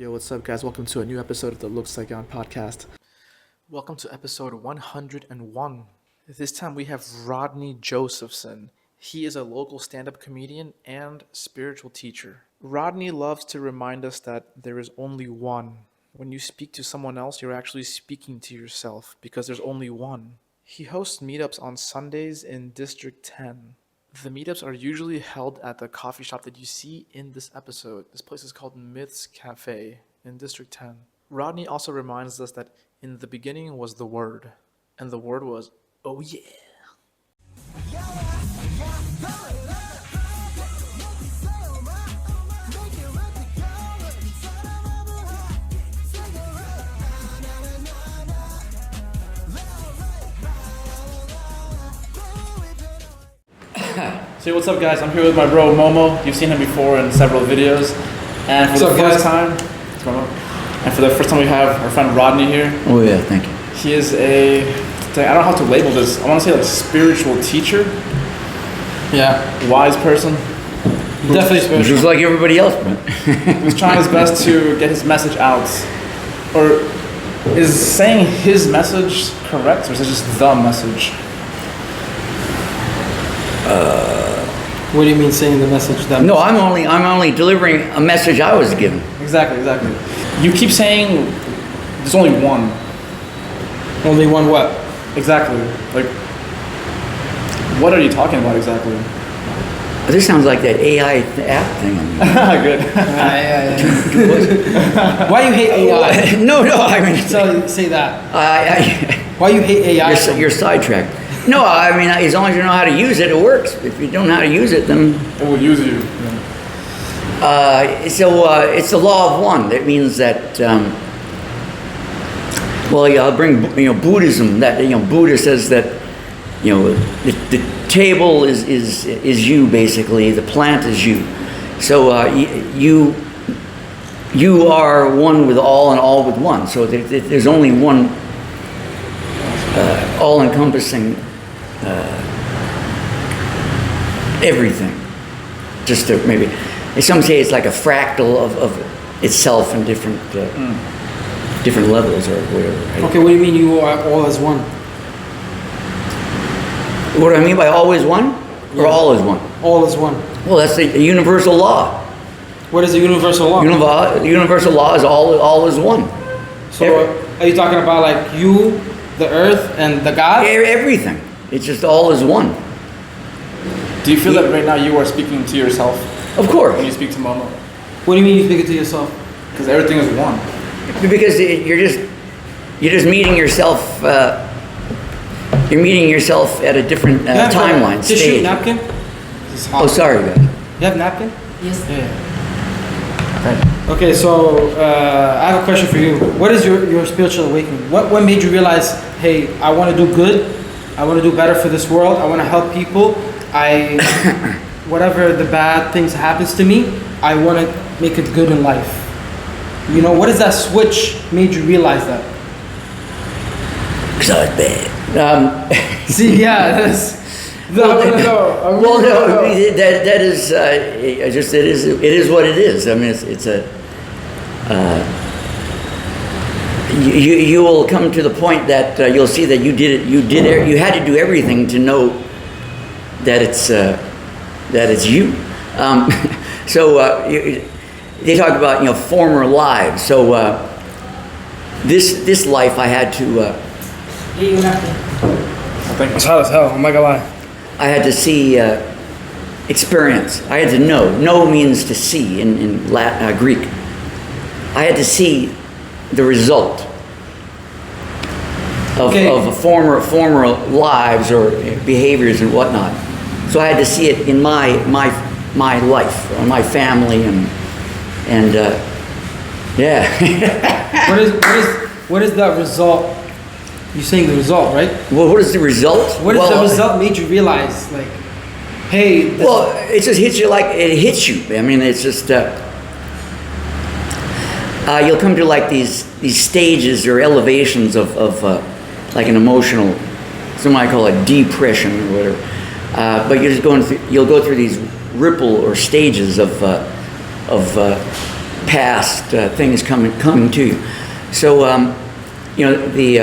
Yo, what's up, guys? Welcome to a new episode of the Looks Like On podcast. Welcome to episode 101. This time we have Rodney Josephson. He is a local stand-up comedian and spiritual teacher. Rodney loves to remind us that there is only one. When you speak to someone else, you're actually speaking to yourself because there's only one. He hosts meetups on Sundays in District 10. The meetups are usually held at the coffee shop that you see in this episode. This place is called Myths Cafe in District 10. Rodney also reminds us that in the beginning was the Word, and the Word was, oh yeah. So what's up, guys? I'm here with my bro Momo. You've seen him before in several videos. And for the first time, we have our friend Rodney here. Oh yeah, thank you. He is I don't know how to label this. I want to say like spiritual teacher. Yeah. Wise person. Definitely spiritual. Just like everybody else, man. Who's trying his best to get his message out. Or is saying his message correct, or is it just the message? What do you mean saying the message? No, I'm only delivering a message I was given. Exactly. You keep saying there's only one. Only one what? Exactly. Like, what are you talking about exactly? This sounds like that AI app thing. Good. Why you hate AI? No, I mean... Say that. Why you hate AI? You're sidetracked. No, I mean, as long as you know how to use it, it works. If you don't know how to use it, then... It will use you. It's the law of one. That means that... I'll bring Buddhism. That Buddha says that the table is you, basically. The plant is you. So you are one with all and all with one. So there's only one all-encompassing everything. Just to maybe, some say it's like a fractal of itself in different levels or whatever. Okay, what do you mean you are all as one? What do I mean by always one? Or all is one? All is one. Well, that's the universal law. What is the universal law? The universal law is all is one. So are you talking about like you, the earth, and the God? Everything. It's just all is one. Do you feel that right now you are speaking to yourself? Of course. When you speak to Momo? What do you mean you speak it to yourself? Because everything is one. Because you're just meeting yourself. You're meeting yourself at a different timeline stage. Tissue, napkin? Oh, sorry, guys. You have napkin? Yes. Yeah. Okay, so I have a question for you. What is your spiritual awakening? What made you realize, hey, I want to do good, I want to do better for this world, I want to help people, whatever the bad things happens to me, I want to make it good in life. What is that switch made you realize that? Because I was bad. See, yeah, that's... That is it is what it is. I mean, it's a you will come to the point that you'll see that you had to do everything to know that it's you. They talk about former lives. So this life I had to. It's hot as hell. I'm not gonna lie. I had to see, experience. I had to know. Know means to see in Greek. I had to see the result of former lives or behaviors and whatnot. So I had to see it in my life, or my family, and yeah. What is that result? You're saying the result, right? Well, what is the result? What is the result made you realize, like, hey... Well, it just hits you like it hits you. I mean, it's just... you'll come to like these stages or elevations of like an emotional... Some might call it depression or whatever. But you'll go through these ripple or stages of past things coming to you. So, the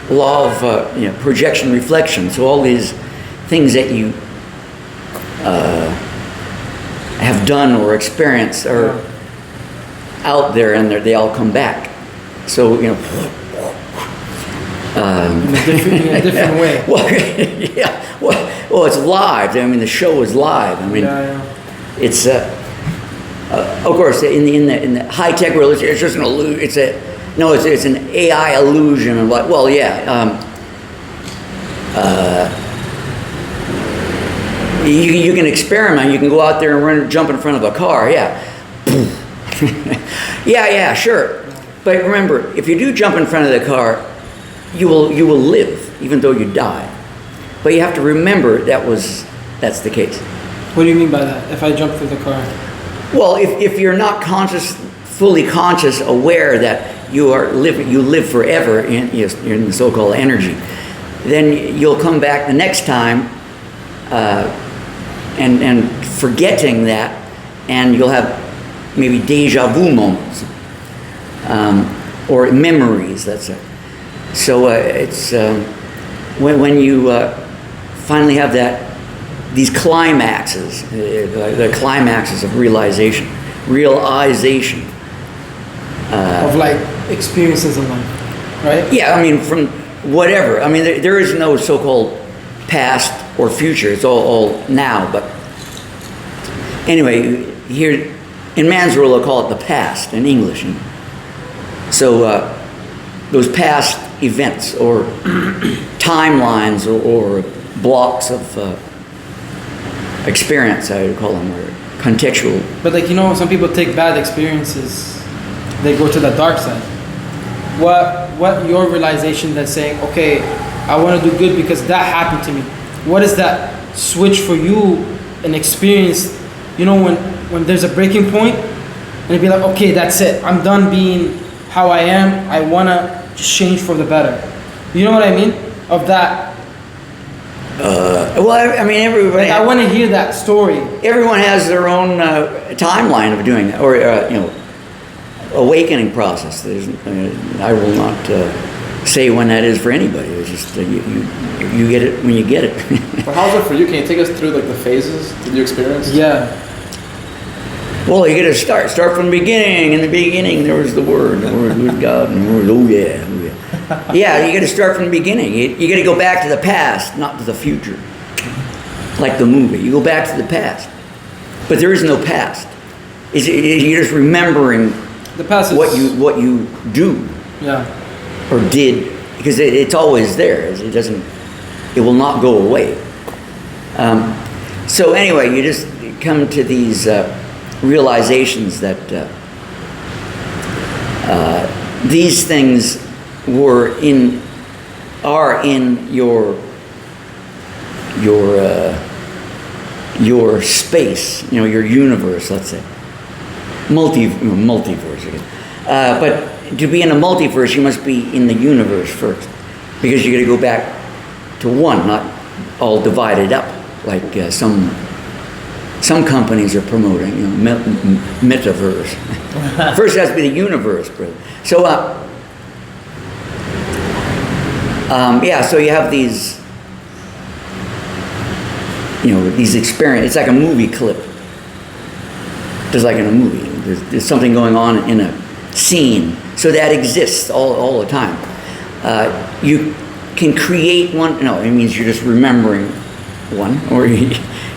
law of projection reflection. So all these things that you have done or experienced are out there, and they all come back. So in a different way. Well, yeah. Well, it's live. I mean, the show is live. I mean, it's of course in the high tech world, it's just an illusion. It's an AI illusion of what? Well, yeah. You can experiment. You can go out there and jump in front of a car. Yeah. yeah, sure. But remember, if you do jump in front of the car, you will live, even though you die. But you have to remember that's the case. What do you mean by that? If I jump through the car? Well, if you're not fully conscious, aware that you live forever in the so-called energy, then you'll come back the next time, and forgetting that, and you'll have maybe deja vu moments, or memories. That's it. So it's when you finally have these climaxes, the climaxes of realization. Of like experiences in life, right? Yeah, I mean, from whatever. I mean, there is no so-called past or future. It's all now. But anyway, here in man's world, they'll call it the past in English. So those past events or timelines or blocks of experience, I would call them, or contextual. But some people take bad experiences, they go to the dark side. What your realization that's saying, okay, I want to do good because that happened to me. What is that switch for you, an experience, when there's a breaking point, and you'd be like, okay, that's it. I'm done being how I am. I want to just change for the better. You know what I mean? Of that. Well, I mean, everybody. I want to hear that story. Everyone has their own timeline of doing that, or awakening process. I will not say when that is for anybody. It's just you get it when you get it. Well, how's it for you? Can you take us through the phases that you experienced? Yeah. Well, you got to start from the beginning. In the beginning, there was the Word. The Word was God, and the Word. Oh yeah. Yeah, you got to start from the beginning. You got to go back to the past, not to the future. Like the movie, you go back to the past, but there is no past. You're just remembering the past is what you do, or did, because it's always there. It will not go away. So anyway, you just come to these realizations that these things are in your space, your universe, let's say. Multiverse again. But to be in a multiverse, you must be in the universe first, because you got to go back to one, not all divided up like some companies are promoting, metaverse. First, it has to be the universe, brother. So, so you have these. These experiences. It's like a movie clip. Just like in a movie. There's something going on in a scene. So that exists all the time. You can create one. No, it means you're just remembering one. Or you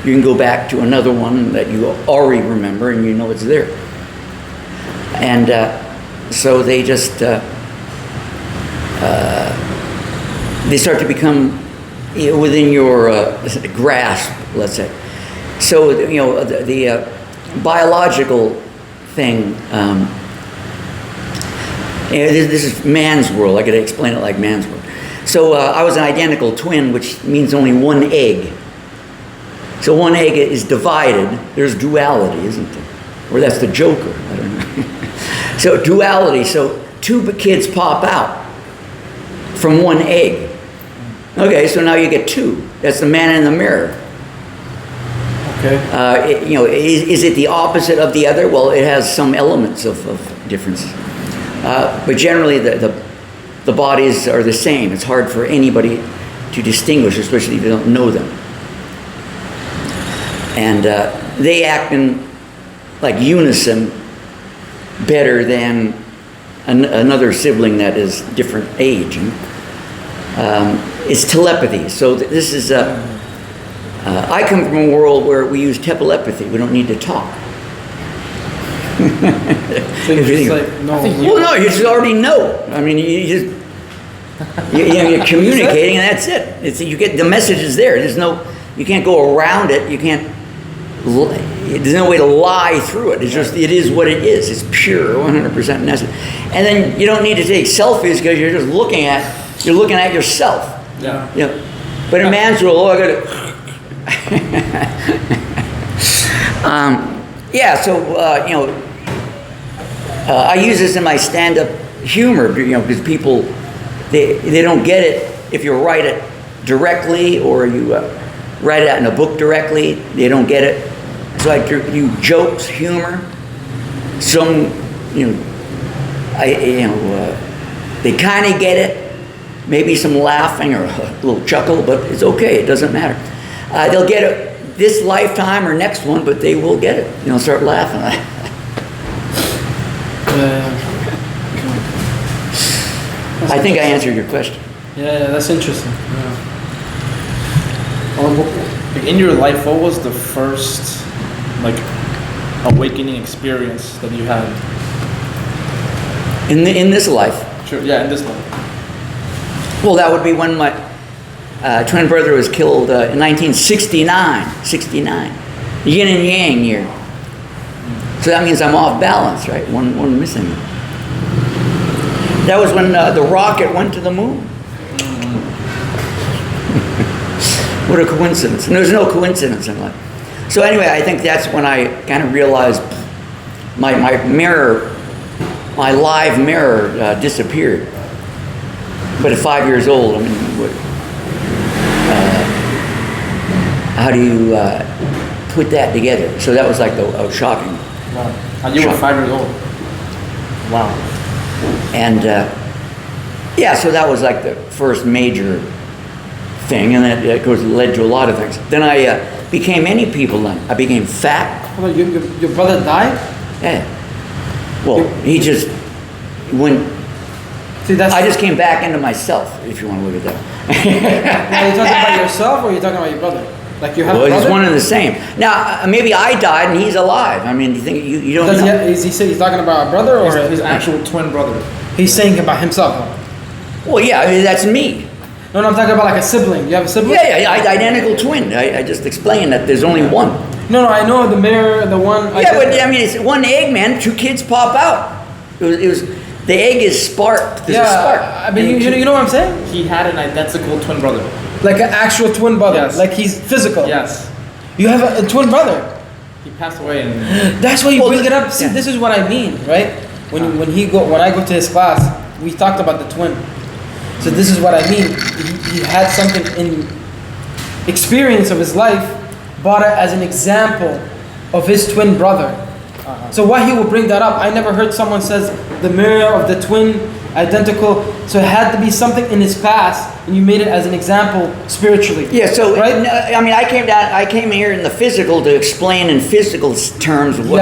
can go back to another one that you already remember and you know it's there. And so they just... they start to become within your grasp, let's say. So the biological thing. This is man's world. I got to explain it like man's world. So I was an identical twin, which means only one egg. So one egg is divided. There's duality, isn't there? Or that's the Joker. I don't know. So duality. So two kids pop out from one egg. Okay, so now you get two. That's the man in the mirror. Okay. Is it the opposite of the other? Well, it has some elements of difference. But generally, the bodies are the same. It's hard for anybody to distinguish, especially if you don't know them. And they act in like unison better than another sibling that is different age. It's telepathy. So this is I come from a world where we use telepathy. We don't need to talk. So you're just like, no. Well, no, you just already know. I mean, you're communicating, and that's it. You get the message is there. You can't go around it. You can't. There's no way to lie through it. It's just, it is what it is. It's pure, 100% necessary. And then you don't need to take selfies because you're just looking at yourself. Yeah. But in man's world, I use this in my stand-up humor, because people, they don't get it if you write it directly or you write it out in a book directly. They don't get it. So I do jokes, humor. Some, they kind of get it. Maybe some laughing or a little chuckle, but it's okay. It doesn't matter. They'll get it this lifetime or next one, but they will get it. Start laughing. I think I answered your question. Yeah, that's interesting. Yeah. In your life, what was the first awakening experience that you had? In this life? Sure. Yeah, in this life. Well, that would be when my twin brother was killed in 1969. 69. Yin and yang year. So that means I'm off balance, right? One missing. That was when the rocket went to the moon. What a coincidence. And there's no coincidence in life. So anyway, I think that's when I kind of realized my mirror, my live mirror disappeared. But at 5 years old, I mean, how do you put that together? So that was like a shocking. Wow. And you were 5 years old. Wow. And so that was like the first major thing, and that of course led to a lot of things. Then I became many people. Then I became fat. Hold on, your brother died? Yeah. Well, he just went. See, I just came back into myself, if you want to look at that. Are you talking about yourself or are you talking about your brother? Like you have a brother? It's one and the same. Now, maybe I died and he's alive. I mean, you think you don't know? Is he talking about a brother or his actual twin brother? He's saying about himself. Huh? Well, yeah, I mean, that's me. No, I'm talking about like a sibling. You have a sibling? Yeah, identical twin. I just explained that there's only one. No, I know the mirror, the one. Yeah, but I mean, it's one egg, man. 2 kids pop out. It was the egg is sparked. There's a spark. I mean, you know what I'm saying? He had an identical twin brother. Like an actual twin brother. Yes. Like he's physical. Yes. You have a twin brother. He passed away, and that's why you bring it up. See, this is what I mean, right? When I go to his class, we talked about the twin. So this is what I mean. He had something in experience of his life, brought it as an example of his twin brother. So why he would bring that up? I never heard someone says the mirror of the twin, identical. So it had to be something in his past, and you made it as an example spiritually. Yeah. So right? I mean, I came here in the physical to explain in physical terms what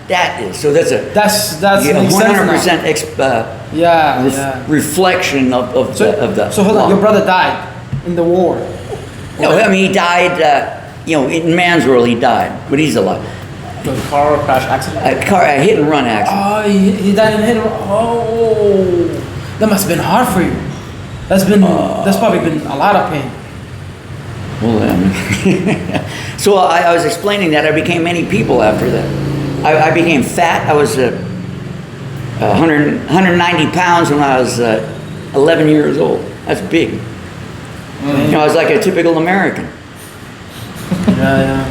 that is. So that's 100% reflection of the. So hold on, your brother died in the war. No, I mean he died. In man's world he died, but he's alive. the car crash accident. A hit and run accident. Oh, he died in a hit and run. Oh, that must have been hard for you. That's probably been a lot of pain. Well, so I was explaining that I became many people after that. I became fat. I was 190 pounds when I was 11 years old. That's big. Mm-hmm. I was like a typical American. Yeah.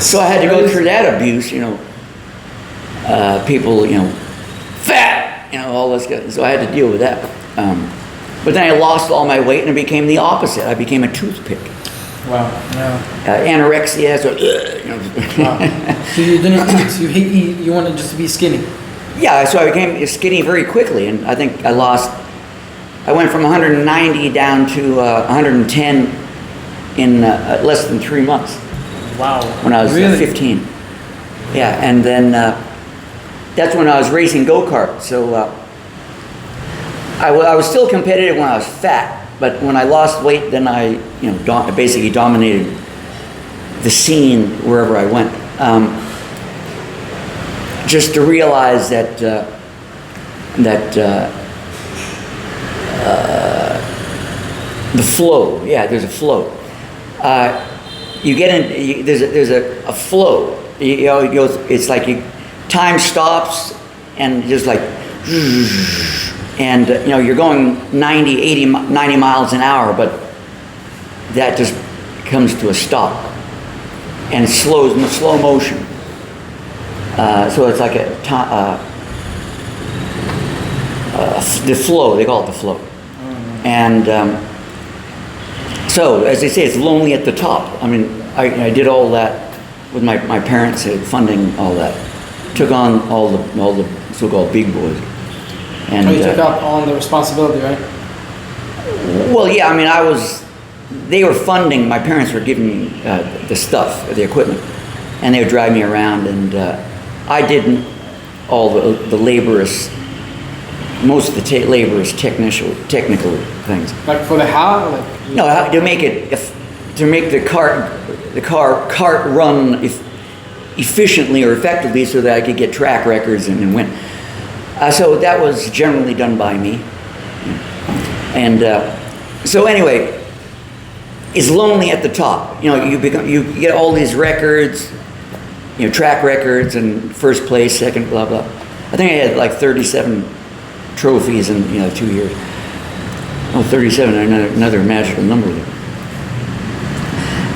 So I had to go through that abuse, people, fat, all this stuff. So I had to deal with that. But then I lost all my weight and I became the opposite. I became a toothpick. Wow. Yeah. Anorexia. So, Wow. So you didn't eat. So you wanted just to be skinny. Yeah, so I became skinny very quickly, and I think I went from 190 down to 110 in less than 3 months. Wow. When I was 15. Yeah, and then that's when I was racing go-kart. So I was still competitive when I was fat, but when I lost weight, then I basically dominated the scene wherever I went. Just to realize that the flow, there's a flow. You get in. There's a flow. It's like time stops and just like, and you're going 90, 80, 90 miles an hour, but that just comes to a stop and it slows in slow motion. So it's like the flow. They call it the flow, and so as they say, it's lonely at the top. I mean, I did all that with my parents funding all that. Took on all the so-called big boys. And you took up all the responsibility, right? Well, yeah. I mean, they were funding. My parents were giving me the stuff, the equipment, and they would drive me around, and I did all the laborious, most of the laborious technical things. Like for the how? No, to make the cart run efficiently or effectively, so that I could get track records and win. So that was generally done by me. And so anyway, it's lonely at the top. You get all these records, track records, and first place, second, blah blah. I think I had like 37 trophies in 2 years. Oh, 37, another magical number there.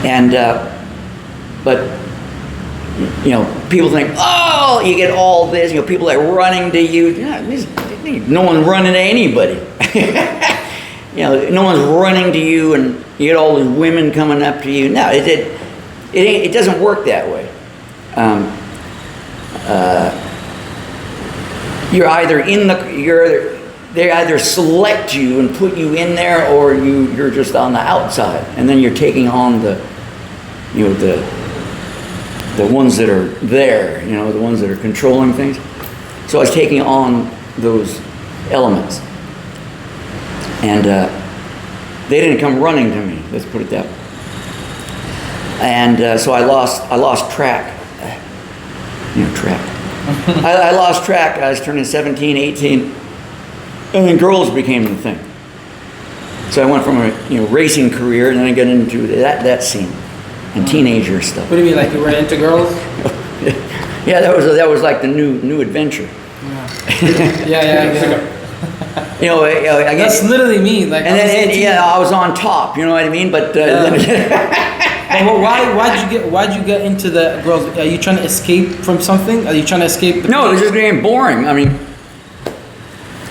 And but people think, oh, you get all this. People are running to you. No one's running to anybody. No one's running to you, and you get all these women coming up to you. No, it doesn't work that way. They either select you and put you in there, or you're just on the outside, and then you're taking on the ones that are there, the ones that are controlling things. So I was taking on those elements, and they didn't come running to me. Let's put it that way. And so I lost track. Track. I lost track. I was turning 17, 18, and then girls became the thing. So I went from a racing career, and then I got into that scene and teenager stuff. What do you mean, like you were into girls? Yeah, that was like the new adventure. Yeah. I guess that's literally me. Like, and I was on top. You know what I mean? But why'd you get into the girls? Are you trying to escape from something? Are you trying to escape? No, it was just getting boring. I mean,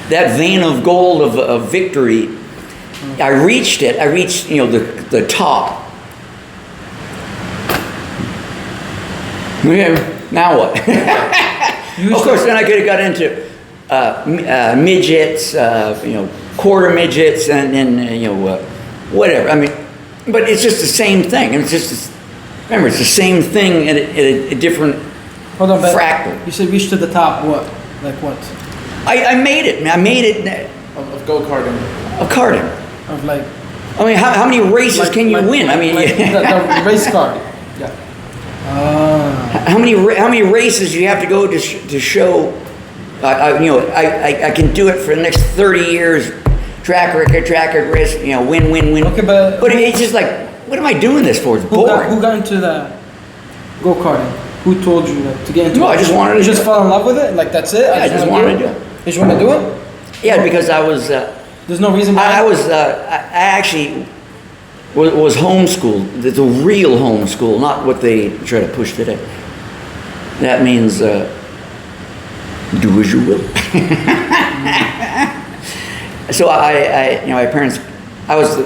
that vein of gold of victory. I reached it. I reached the top. Okay, now what? Of course, then I could have got into midgets, quarter midgets, and whatever. I mean, but it's just the same thing. It's just remember, it's the same thing at a different fractal. You said reach to the top. What? Like what? I made it. I made it of go-karting. Of karting. Of like. I mean, how many races can you win? I mean, the race car. Yeah. How many races you have to go to show? I can do it for the next 30 years. Track record, race. Win. Okay, but it's just like, what am I doing this for? It's boring. Who got into the go-karting? Who told you to get into it? No, I just wanted to. You just fell in love with it? Like that's it? I just wanted to do it. You just want to do it? Yeah, because I was. There's no reason why. I actually was homeschooled. It's a real homeschool, not what they try to push today. That means do as you will. So my parents, I was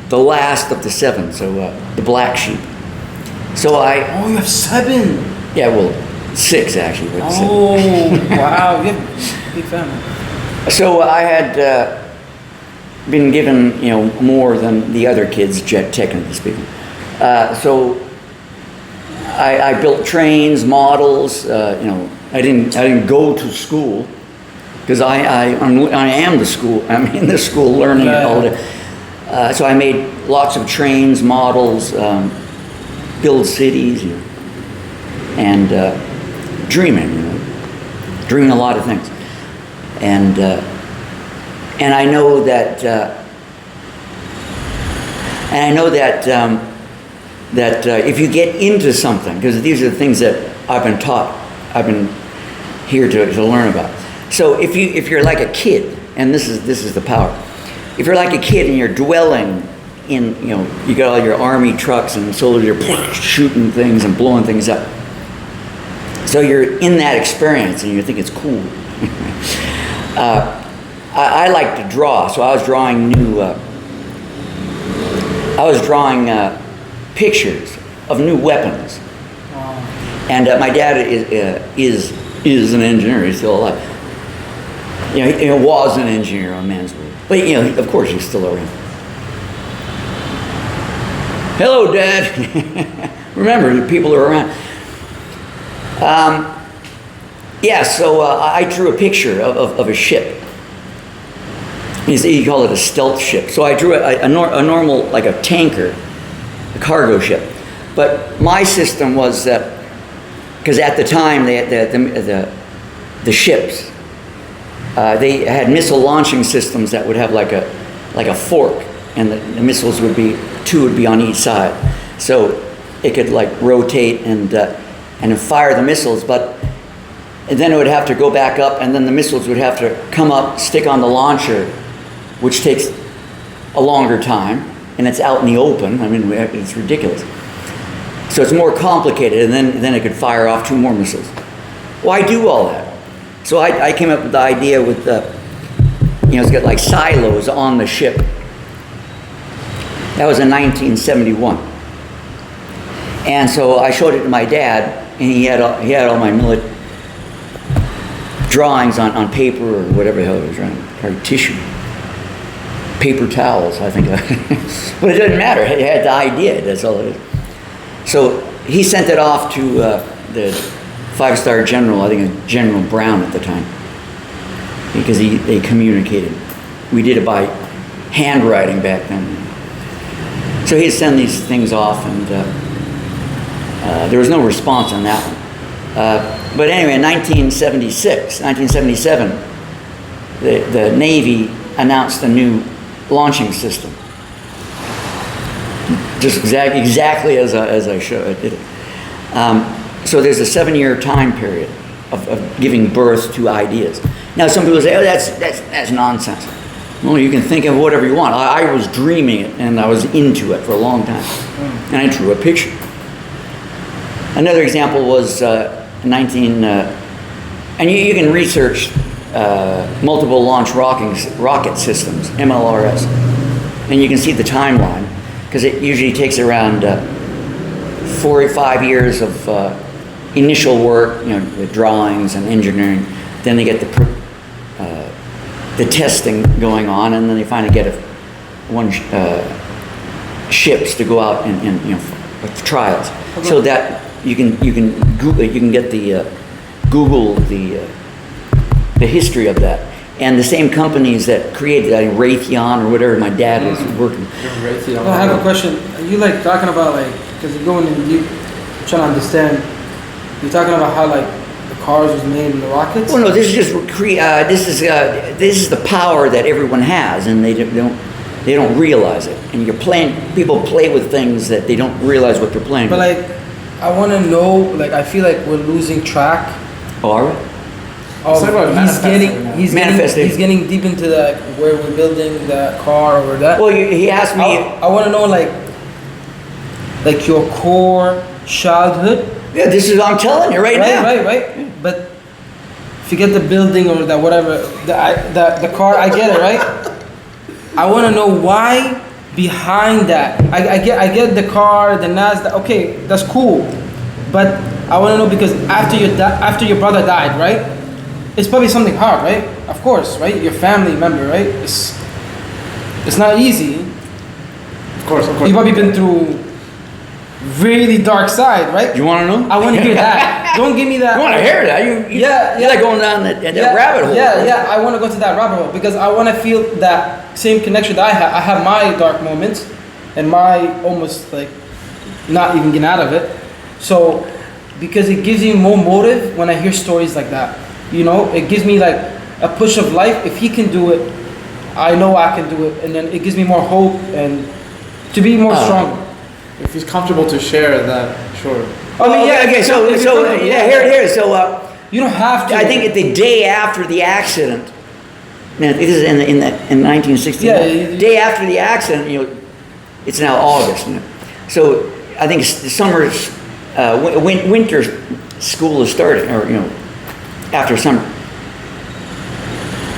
the last of the 7, so the black sheep. So Oh, you have 7. yeah, well, 6 actually. But Oh, wow, you have a big family. So I had been given, more than the other kids, technically speaking. So I built trains, models. I didn't go to school because I am the school. I'm in the school learning it all day. So I made lots of trains, models, build cities, and dreaming a lot of things. And I know that if you get into something, because these are the things that I've been taught, I've been here to learn about. So if you're like a kid, and this is the power. If you're like a kid and you're dwelling in, you got all your army trucks and soldiers, you're shooting things and blowing things up. So you're in that experience and you think it's cool. I like to draw, so I was drawing pictures of new weapons. Wow. And my dad is an engineer. He's still alive. He was an engineer on Mansfield, but of course he's still around. Hello, Dad. Remember, the people are around. So I drew a picture of a ship. You call it a stealth ship. So I drew a normal, like a tanker, a cargo ship. But my system was that, because at the time they had the ships, they had missile launching systems that would have like a fork, and the missiles would be 2 would be on each side, so it could like rotate and fire the missiles, and then it would have to go back up, and then the missiles would have to come up, stick on the launcher, which takes a longer time, and it's out in the open. I mean, it's ridiculous. So it's more complicated, and then it could fire off 2 more missiles. Why do all that? So I came up with the idea with it's got like silos on the ship. That was in 1971. And so I showed it to my dad, and he had all my drawings on paper or whatever the hell it was, or tissue. Paper towels, I think. But it doesn't matter. He had the idea. That's all it is. So he sent it off to the 5-star general, I think General Brown at the time, because they communicated. We did it by handwriting back then. So he'd send these things off, and there was no response on that one. But anyway, in 1977, the Navy announced a new launching system. Just exactly as I did it. So there's a 7-year time period of giving birth to ideas. Now some people say, oh, that's nonsense. Well, you can think of whatever you want. I was dreaming it, and I was into it for a long time. And I drew a picture. Another example was and you can research multiple launch rocket systems, MLRS, and you can see the timeline, because it usually takes around 4 or 5 years of initial work, the drawings and engineering. Then they get the testing going on, and then they finally get ships to go out and with trials. Okay. So that you can get Google the history of that. And the same companies that created that, Raytheon or whatever, my dad was working. Well, I have a question. Are you talking about because you're going in deep, trying to understand, you're talking about how the cars was made in the rockets? Well, no, this is just this is the power that everyone has, and they don't realize it. And people play with things that they don't realize what they're playing with. But I want to know, I feel like we're losing track. Oh, are we? He's getting deep into where we're building the car or that. Well, he asked me. I want to know your core childhood. Yeah, this is what I'm telling you right now. Right. But forget the building or whatever. The car, I get it, right? I want to know why behind that. I get the car, the NASDAQ. Okay, that's cool, but I want to know because after your brother died, right? It's probably something hard, right? Of course, right? Your family member, right? It's not easy. Of course. You've probably been through really dark side, right? You want to know? I want to hear that. Don't give me that. You want to hear that? You like going down that rabbit hole. Yeah. I want to go to that rabbit hole because I want to feel that same connection that I have. I have my dark moments and my almost like not even getting out of it. So because it gives me more motive when I hear stories like that. You know, it gives me like a push of life. If he can do it, I know I can do it, and then it gives me more hope and to be more strong. If he's comfortable to share that, sure. I mean, Okay. So here. So you don't have to. I think the day after the accident. Now this is in 1969. Yeah. Day after the accident, you know, it's now August. You know, so I think the summer's winter school is starting, or you know, after summer.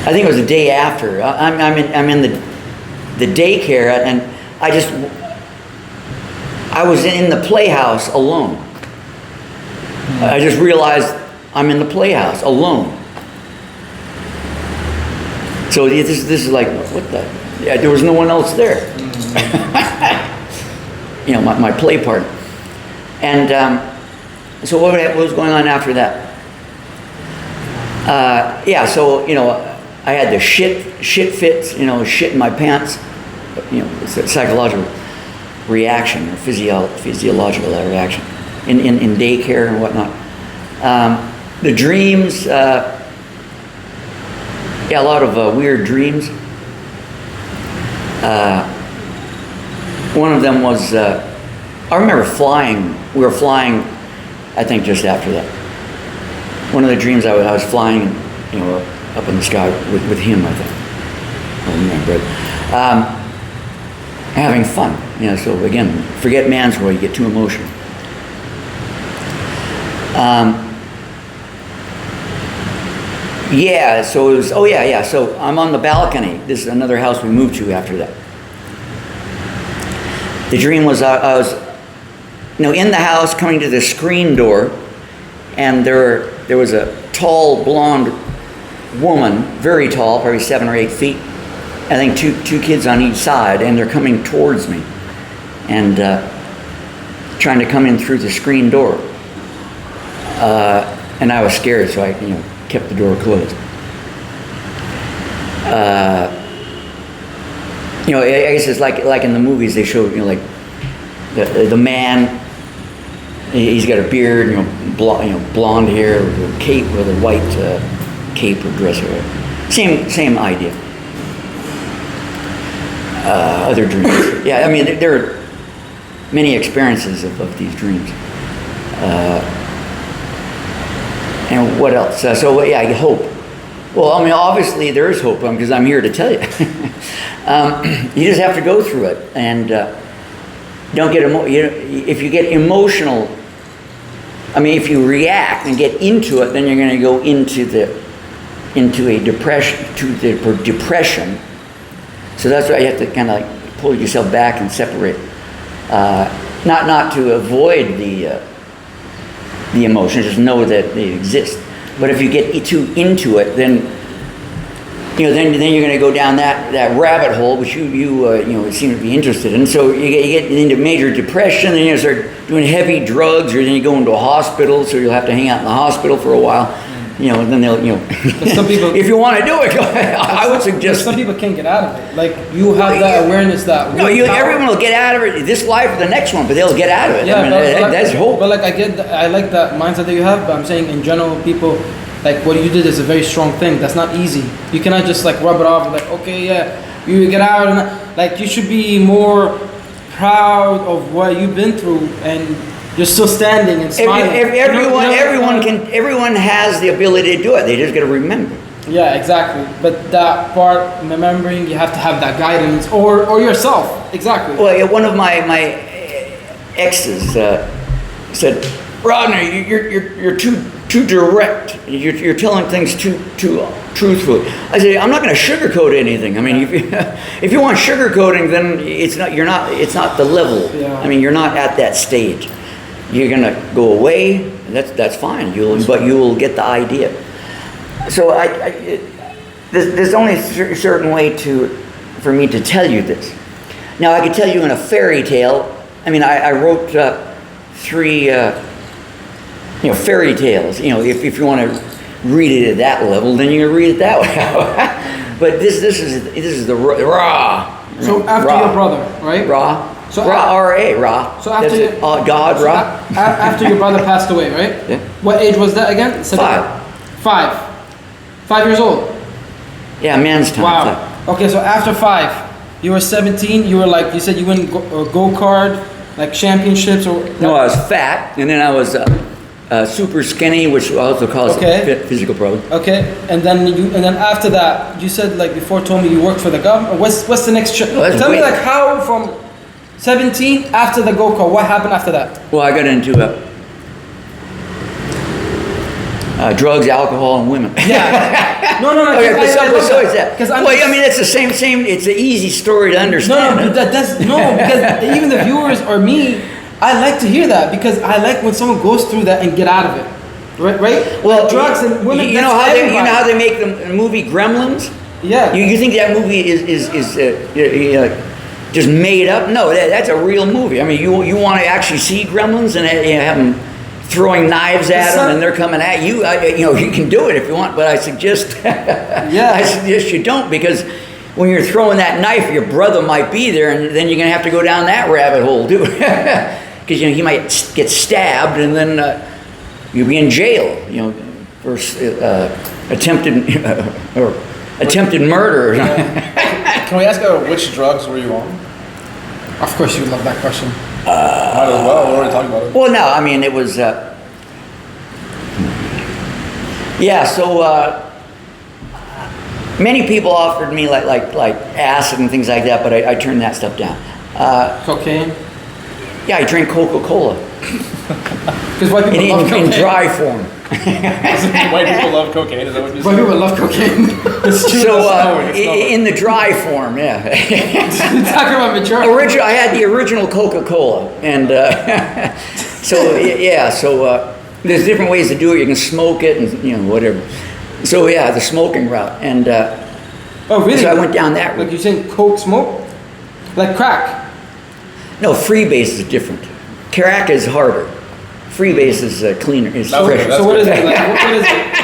I think it was the day after. I'm in the daycare, and I was in the playhouse alone. I just realized I'm in the playhouse alone. So this is like, what the? Yeah, there was no one else there. You know, my play partner. And so what was going on after that? So you know, I had the shit fits. You know, shit in my pants. You know, it's a psychological reaction or physiological reaction in daycare and whatnot. The dreams, a lot of weird dreams. One of them was, I remember flying. We were flying, I think just after that. One of the dreams I was flying, you know, up in the sky with him, I think. I don't remember it. Having fun, you know, so again, forget man's world, you get too emotional. So it was, so I'm on the balcony. This is another house we moved to after that. The dream was I was, you know, in the house coming to the screen door, and there was a tall blonde woman, very tall, probably 7 or 8 feet. I think two kids on each side, and they're coming towards me, and trying to come in through the screen door. And I was scared, so I, you know, kept the door closed. You know, I guess it's like in the movies they show, you know, like the man. He's got a beard, you know, blonde hair, with a cape, with a white cape or dress. Same idea. Other dreams. Yeah, I mean, there are many experiences of these dreams. And what else? Hope. Well, I mean, obviously there is hope because I'm here to tell you. You just have to go through it, and don't get if you get emotional. I mean, if you react and get into it, then you're going to go into a depression. So that's why you have to kind of like pull yourself back and separate, not to avoid the emotions, just know that they exist. But if you get too into it, then you know then you're going to go down that rabbit hole, which you seem to be interested in. So you get into major depression, then you start doing heavy drugs, or then you go into a hospital, so you'll have to hang out in the hospital for a while. You know, then they'll, you know, some people, if you want to do it, go ahead. I would suggest. Some people can't get out of it. Like, you have that awareness that. No, everyone will get out of it this life or the next one, but they'll get out of it. Yeah, I mean, that's hope. But like, I like that mindset that you have, but I'm saying in general, people, like, what you did is a very strong thing. That's not easy. You cannot just like rub it off, like, okay, yeah, you get out, and like, you should be more proud of what you've been through, and you're still standing and smiling. Everyone has the ability to do it. They just got to remember. Yeah, exactly. But that part, remembering, you have to have that guidance, or yourself. Exactly. Well, one of my exes said, "Rodney, you're too direct. You're telling things too truthfully. I say I'm not going to sugarcoat anything. I mean, if you want sugarcoating, then it's not the level. Yeah. I mean, you're not at that stage. You're going to go away. That's fine. But you will get the idea. So there's only a certain way for me to tell you this. Now I could tell you in a fairy tale. I mean, I wrote 3, fairy tales. If you want to read it at that level, then you can read it that way. But this is the raw. So after raw. your brother, right? Raw. So Ra, R-A, Ra. So after God, so Ra. After your brother passed away, right? Yeah. What age was that again? 5. 5 years old. Yeah, man's time. Wow. Okay, so after 5, you were 17. You were like, you said you went go-kart, like championships or. No, I was fat, and then I was super skinny, which also causes physical problems. Okay, and then after that, you said like before, told me you worked for the government. What's the next? Tell me like how from 17 after the go-kart, what happened after that? Well, I got into drugs, alcohol, and women. Yeah. No. Okay, besides that. Because I mean, it's the same. It's an easy story to understand. Because even the viewers or me, I like to hear that because I like when someone goes through that and get out of it. Right? Well, drugs and women. You know how they make the movie Gremlins? Yeah. You think that movie is just made up? No, that's a real movie. I mean, you want to actually see Gremlins and have them throwing knives at them and they're coming at you. You can do it if you want, but I suggest I suggest you don't, because when you're throwing that knife, your brother might be there, and then you're gonna have to go down that rabbit hole too, because he might get stabbed, and then you'll be in jail. For attempted murder. Can we ask which drugs were you on? Of course, you would love that question. Might as well. We're already talking about it. Well, no, I mean it was. So many people offered me like acid and things like that, but I turned that stuff down. Cocaine. Yeah, I drink Coca-Cola. Because white people love cocaine. In dry form. White people love cocaine. Is that what you White said? people love cocaine. It's true. So in the dry form, yeah. You're talking about majority. I had the original Coca-Cola, and so there's different ways to do it. You can smoke it, and whatever. So yeah, the smoking route, and oh really? So I went down that route. Like you're saying, coke smoke, like crack. No, freebase is different. Crack is harder. Freebase is cleaner. Is fresher. So what is it like?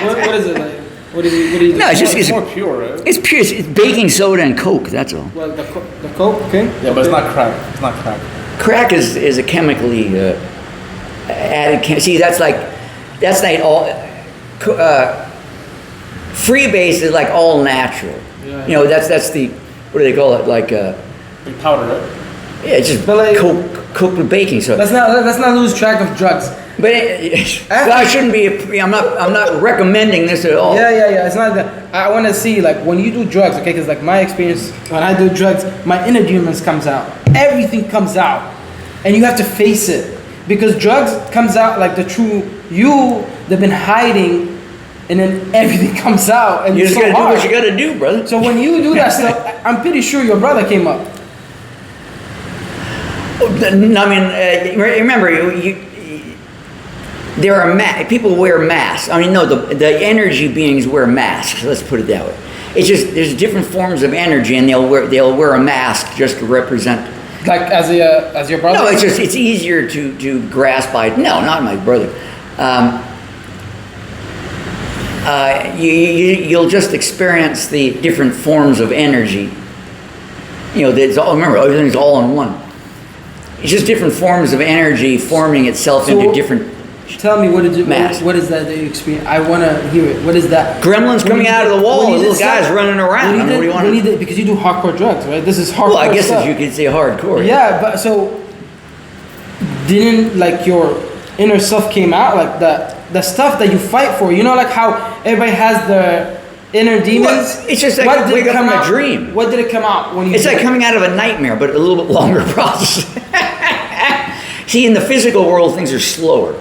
What is it like? What do you do? No, It's more pure, right? It's pure. It's baking soda and Coke. That's all. Well, the coke, okay. Yeah, but it's not crack. It's not crack. Crack is a chemically added. See, that's like all. Freebase is like all natural. Yeah. That's the, what do they call it? Like Like powder, right? yeah, it's just But like- cooked with baking soda. Let's not lose track of drugs. But I shouldn't be. I'm not recommending this at all. Yeah. It's not that. I want to see like when you do drugs, okay? Because like my experience when I do drugs, my inner demons comes out. Everything comes out, and you have to face it because drugs comes out like the true you. They've been hiding, and then everything comes out, and You it's just so gotta do hard. what you gotta do, brother. So when you do that stuff, I'm pretty sure your brother came up. I mean, remember there are people wear masks. I mean, no, the energy beings wear masks. Let's put it that way. It's just there's different forms of energy, and they'll wear a mask just to represent. Like as your brother. No, it's easier to grasp by. No, not my brother. You'll just experience the different forms of energy. Remember, everything's all in one. It's just different forms of energy forming itself into different. Tell me, what is that you experience? I want to hear it. What is that? Gremlins coming out of the wall, little guys running around. Because you do hardcore drugs, right? This is hardcore. Well, I guess stuff. you could say hardcore. Yeah, but so didn't like your inner self came out, like the stuff that you fight for. You know, like how everybody has their inner demons. Well, it's just like wake up from a dream. What did it come out when you? It's like coming out of a nightmare, but a little bit longer process. See, in the physical world, things are slower.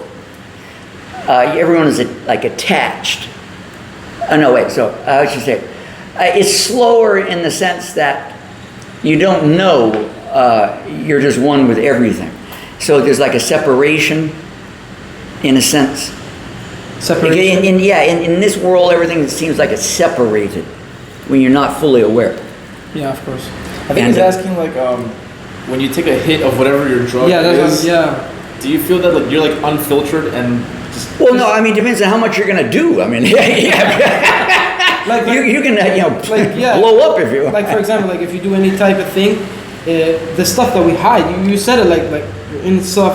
Everyone is like attached. No, wait. So I should say, it's slower in the sense that you don't know you're just one with everything. So there's like a separation, in a sense. Separation. In this world, everything seems like it's separated when you're not fully aware. Yeah, of course. I think he's asking like when you take a hit of whatever your drug is. Do you feel that like you're like unfiltered and just? Well, no. I mean, it depends on how much you're gonna do. I mean, you can blow up if you want. Like for example, like if you do any type of thing, the stuff that we hide, you said it like in stuff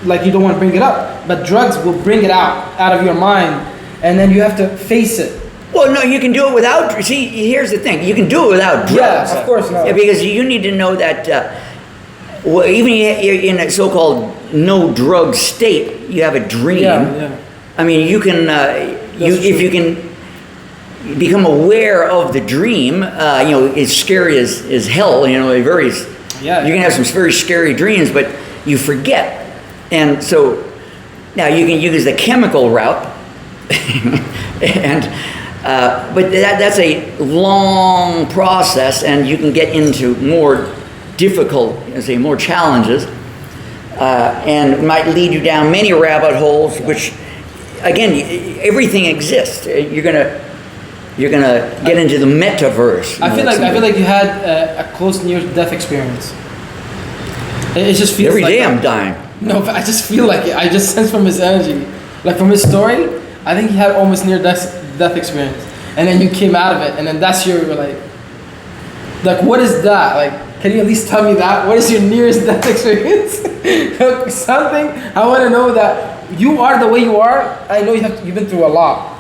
like you don't want to bring it up, but drugs will bring it out of your mind, and then you have to face it. Well, no, you can do it without. See, here's the thing: you can do it without drugs. Yeah, of course not. Because you need to know that even in a so-called no drug state, you have a dream. Yeah. I mean, you can if you can become aware of the dream. It's scary as hell. You can have some very scary dreams, but you forget. And so now you can use the chemical route, but that's a long process, and you can get into more difficult, more challenges, and might lead you down many rabbit holes. Which, again, everything exists. You're gonna get into the metaverse. I feel like you had a close near-death experience. It just feels every like day I'm dying. No, but I just feel like it. I just sense from his energy, like from his story. I think he had almost near-death experience, and then you came out of it, and then that's your like what is that? Like, can you at least tell me that? What is your nearest death experience? Something I want to know that you are the way you are. I know you've been through a lot,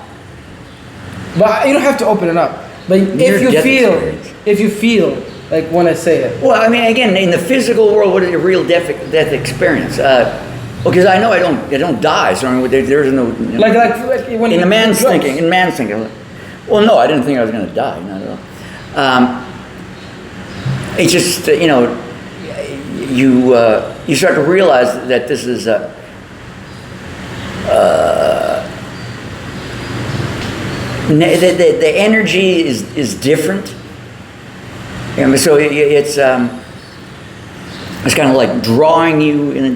but you don't have to open it up. But if you feel like when I say it. Well, I mean, again, in the physical world, what is a real death experience? Because I know I don't die, so I mean, there's no. Like when in man's thinking. Well, no, I didn't think I was going to die. Not at all. It's just you start to realize that this is the energy is different. So it's kind of like drawing you in a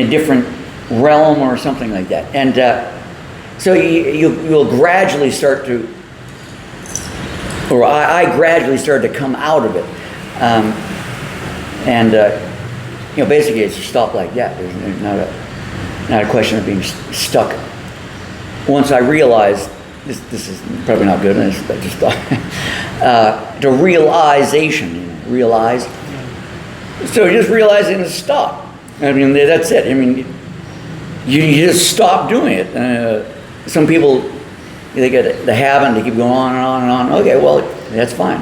different realm or something like that, and so you'll gradually start to, or I gradually started to come out of it, and basically it's just stop like that. There's not a question of being stuck. Once I realized this is probably not good, and I just thought the realization, realize. So just realizing to stop. I mean, that's it. I mean, you just stop doing it. Some people, they get the habit, they keep going on and on and on. Okay, well, that's fine.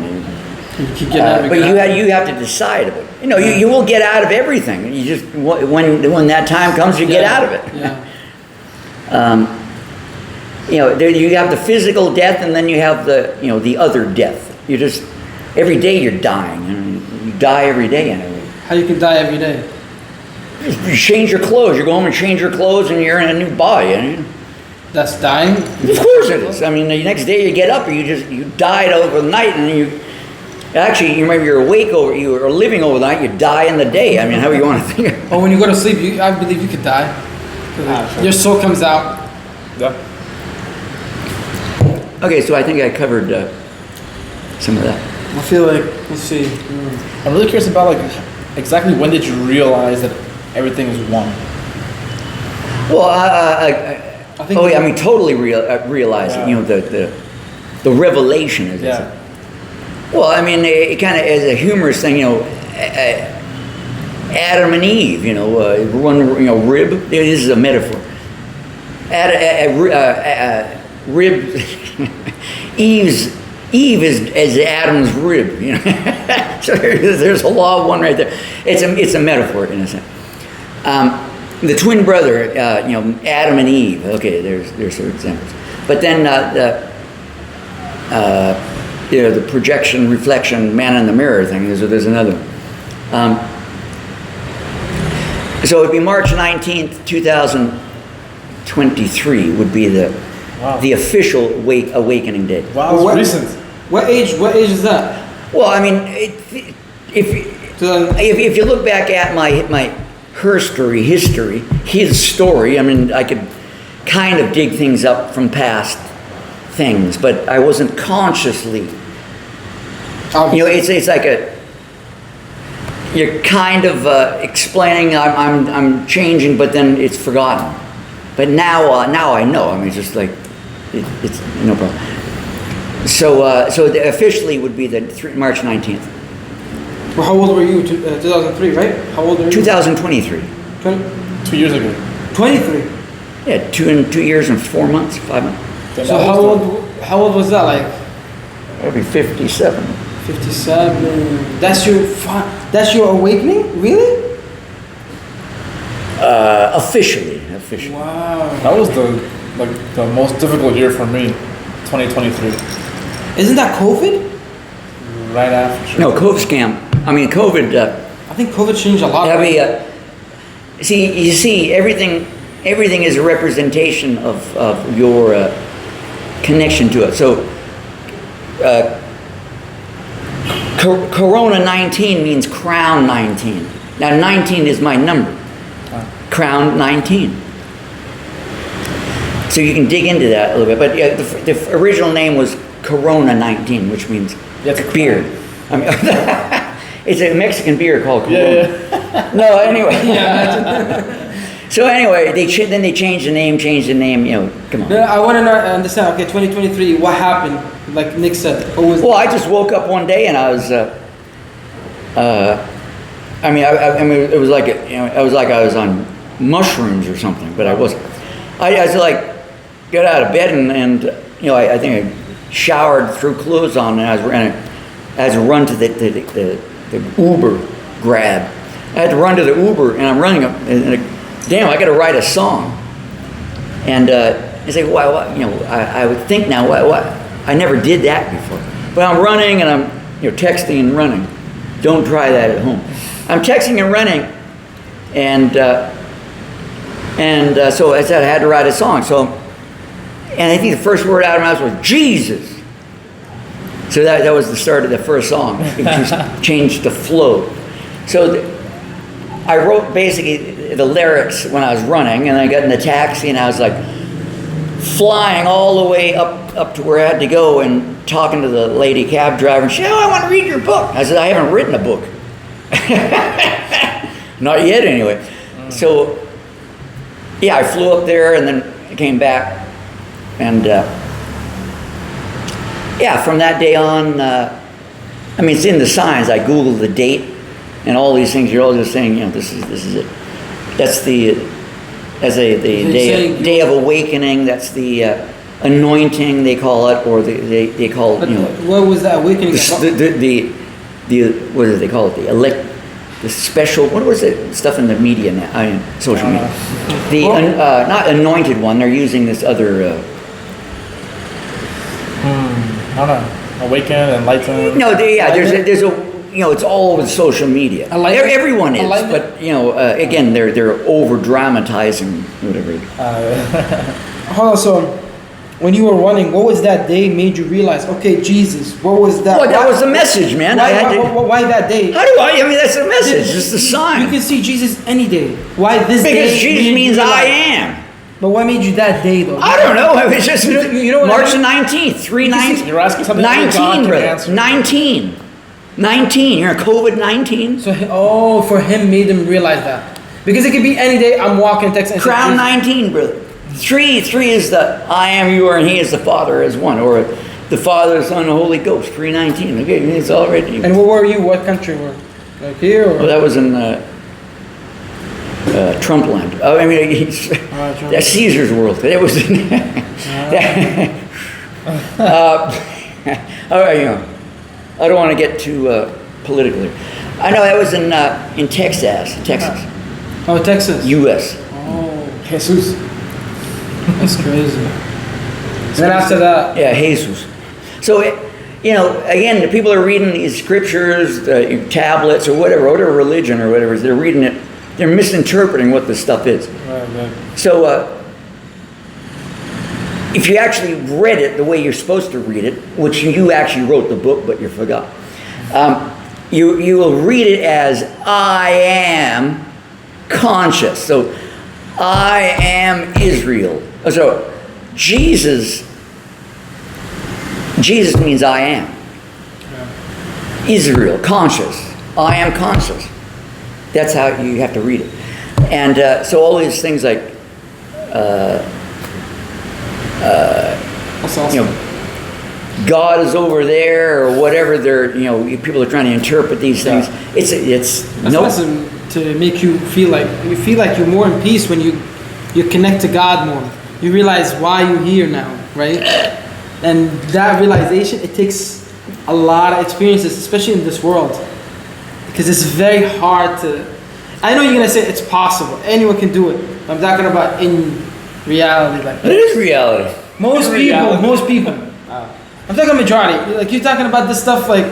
But you have to decide of it. You will get out of everything. You just when that time comes, you get out of it. You have the physical death, and then you have the other death. You just every day you're dying. You die every day. How you can die every day? You change your clothes. You go home and change your clothes, and you're in a new body. That's dying? Of course it is. I mean, the next day you get up, you died overnight, and you maybe you're awake you are living overnight. You die in the day. I mean, however you want to think. Oh, when you go to sleep, I believe you could die. Sure. Your soul comes out. Yeah. Okay, so I think I covered some of that. I feel like, let's see. I'm really curious about exactly when did you realize that everything is one? Well, I mean, totally realize it. The revelation is. Yeah. Well, I mean, it kind of as a humorous thing, Adam and Eve, one rib. This is a metaphor. Rib. Eve is Adam's rib. So there's a law of one right there. It's a metaphor in a sense. The twin brother, Adam and Eve. Okay, there's some examples. But then the projection, reflection, man in the mirror thing. There's another one. So it'd be March 19th, 2023 would be the Wow. The official awakening date. Wow, it's recent. What age is that? Well, I mean, if you look back at his story, I mean, I could kind of dig things up from past things, but I wasn't consciously. It's like you're kind of explaining I'm changing, but then it's forgotten. But now I know. I mean, it's just like it's no problem. So officially would be the March 19th. Well, how old were you? 2003, right? How old are you? 2023. 2 years ago. 23. Yeah, 2 years and 4 months, 5 months. So how old was that? Like That'd be 57. 57. That's your awakening, really? Officially. Wow. That was the most difficult year for me, 2023. Isn't that COVID? Right after. No, COVID. I think COVID changed a lot. See, everything is a representation of your connection to it. So, Corona 19 means crown 19. Now, 19 is my number. Crown 19. So you can dig into that a little bit. But yeah, the original name was Corona 19, which means beer. I mean, it's a Mexican beer called Corona. Yeah. No, anyway. So anyway, they changed the name. Come on. I want to understand. Okay, 2023. What happened? Like Nick said. Well, I just woke up one day and I was. I mean, it was like I was on mushrooms or something, but I wasn't. I was like, got out of bed and I think I showered, threw clothes on, and I had to run to the Uber grab. I had to run to the Uber, and I'm running up, and damn, I got to write a song. And I say, why? I would think now, what? I never did that before. But I'm running, and I'm texting and running. Don't try that at home. I'm texting and running, and so I said I had to write a song. And I think the first word out of my mouth was Jesus. So that was the start of the first song. It just changed the flow. So I wrote basically the lyrics when I was running, and I got in the taxi, and I was like flying all the way up to where I had to go, and talking to the lady cab driver. And she said, I want to read your book. I said, I haven't written a book. Not yet, anyway. So yeah, I flew up there, and then I came back. And from that day on, it's in the signs. I Googled the date and all these things. You're all just saying, this is it. That's the day of awakening. That's the anointing, they call it, or they call it. What was that awakening? What do they call it? The special. What was it? Stuff in the media now, social media. Not anointed one. They're using this other. I don't know. Awaken, enlighten. No, there's a it's all over social media. Everyone is, but again, they're over dramatizing whatever. Hold on, so when you were running, what was that day made you realize? Okay, Jesus, what was that? Well, that was the message, man. Why that day? How do I? That's the message. It's the sign. You can see Jesus any day. Why this day? Because Jesus means I am. But what made you that day, though? I don't know. It was just March the 19th, 3/19. You're asking something 19, brother. 19. 19. You're a COVID-19. So, for him, made him realize that. Because it could be any day. I'm walking, texting. Crown 19, brother. 3 is the I am, you are, and he is the Father as one, or the Father, the Son, and the Holy Ghost. 3:19. Okay, it's already. And where were you? What country were? Like here? Or? Well, that was in Trump land. That's Caesar's world. It was. All right, I don't want to get too political. I know that was in Texas. Oh, Texas. U.S. Oh, Jesus. That's crazy. Then after that. Yeah, Jesus. So, again, the people are reading these scriptures, tablets, or whatever religion or whatever, they're reading it. They're misinterpreting what this stuff is. Right. So, if you actually read it the way you're supposed to read it, which you actually wrote the book, but you forgot, you will read it as I am conscious. So I am Israel. So Jesus means I am. Israel, conscious. I am conscious. That's how you have to read it. And so all these things like, God is over there, or whatever they're, people are trying to interpret these things. It's to make you feel like you're more in peace when you connect to God more. You realize why you're here now, right? And that realization, it takes a lot of experiences, especially in this world, because it's very hard to. I know you're gonna say it's possible, anyone can do it. I'm talking about in reality, like it is reality. Most people. I'm talking majority. Like you're talking about this stuff. Like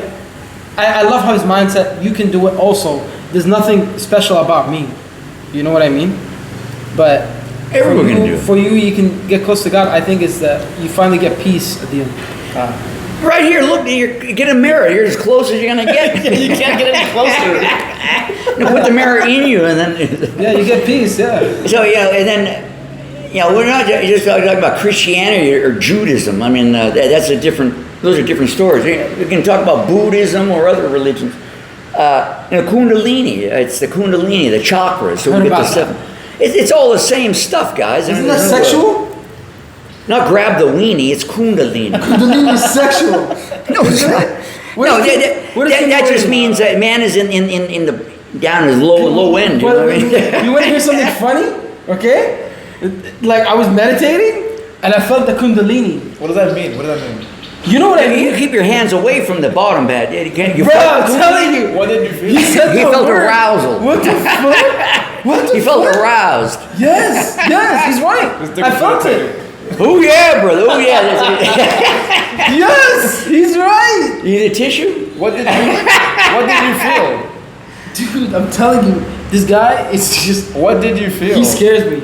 I love how his mindset. You can do it also. There's nothing special about me. You know what I mean? But everyone can do it. For you, you can get close to God. I think it's that you finally get peace at the end. Right here, look, get a mirror. You're as close as you're gonna get. You can't get any closer. Put the mirror in you, and then you get peace. Yeah. So and then we're not just talking about Christianity or Judaism. I mean, that's a different. Those are different stories. We can talk about Buddhism or other religions. Kundalini. It's the Kundalini, the chakras. So we get the seven. It's all the same stuff, guys. Isn't that sexual? Not grab the weenie, it's Kundalini. Kundalini is sexual. No, it's not. That just means that man is in the down his low end. You know what I mean? You want to hear something funny? Okay? Like I was meditating and I felt the Kundalini. What does that mean? You know what I mean? You keep your hands away from the bottom pad. I'm telling you. What did you feel? He felt arousal. What the fuck? He felt aroused. Yes, he's right. I felt it. Oh yeah, brother. Oh yeah. Yes, he's right. You need a tissue? What did you feel? Dude, I'm telling you, this guy is just. What did you feel? He scares me.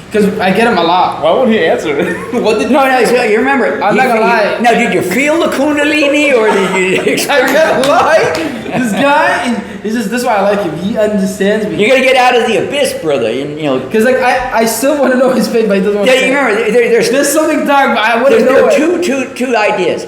Because I get him a lot. Why won't he answer? What did No, you remember. I'm not gonna lie. Now, did you feel the Kundalini or did you experience I can't lie. This guy, this is why I like him. He understands me. You gotta get out of the abyss, brother. Because like I still want to know his fate, but he doesn't want to. Yeah, you remember. There's something dark, but I want to know. There are two ideas.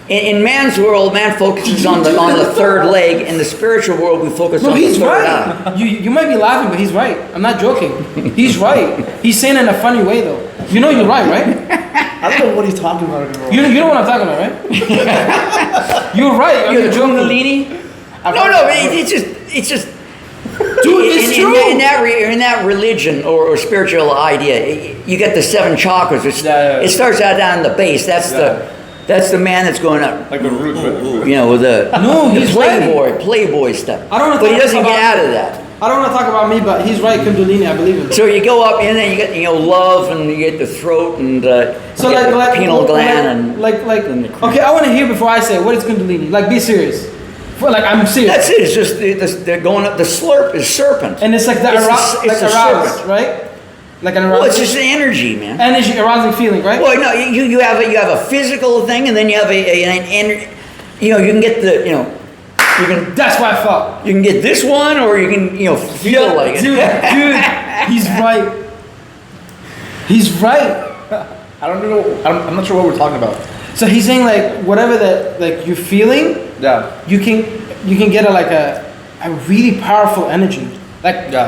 In man's world, man focuses on the third leg. In the spiritual world, we focus on the third eye. You might be laughing, but he's right. I'm not joking. He's right. He's saying it in a funny way, though. You know you're right? I don't know what he's talking about anymore. You know what I'm talking about, right? You're right. You're the Kundalini? No. It's just. Dude, it's true. In that religion or spiritual idea, you get the 7 chakras. It starts out down in the base. That's the man that's going up. Like the root. With the playboy stuff. But he doesn't get out of that. I don't want to talk about me, but he's right, Kundalini, I believe it. So you go up and then you get love and you get the throat and the pineal gland okay, I want to hear before I say what is Kundalini. Like, be serious. I'm serious. That's it. It's just they're going up. The slurp is serpent. And it's like the aroused, right? Like an arousal. Well, it's just energy, man. Energy, arousing feeling, right? Well, no, you have a physical thing, and then you have an energy. You can get the That's what I felt. You can get this one, or you can feel like it. Dude, he's right. He's right. I don't know. I'm not sure what we're talking about. So he's saying like whatever that like you're feeling. Yeah. You can get a really powerful energy.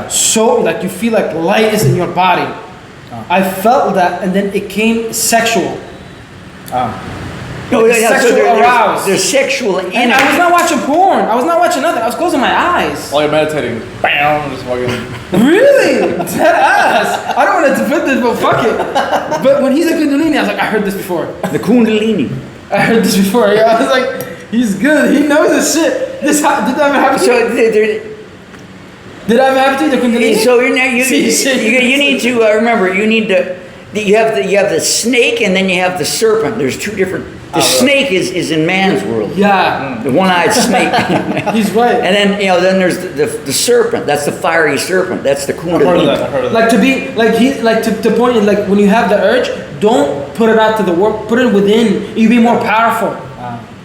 So like you feel like light is in your body. I felt that, and then it came sexual. Sexual aroused. There's sexual energy. And I was not watching porn. I was not watching nothing. I was closing my eyes. While you're meditating, bam, just fucking. Really? Dead ass. I don't want to defend this, but fuck it. But when he's a Kundalini, I was like, I heard this before. The Kundalini. I heard this before. I was like, he's good. He knows his shit. Did that ever happen to you? Did that ever happen to you, the Kundalini? So you need to remember. You need to. You have the snake, and then you have the serpent. There's two different. The snake is in man's world. Yeah. The one-eyed snake. He's right. And then then there's the serpent. That's the fiery serpent. That's the kundalini. I've heard of that. Like to be to point it, like when you have the urge, don't put it out to the world. Put it within. You be more powerful.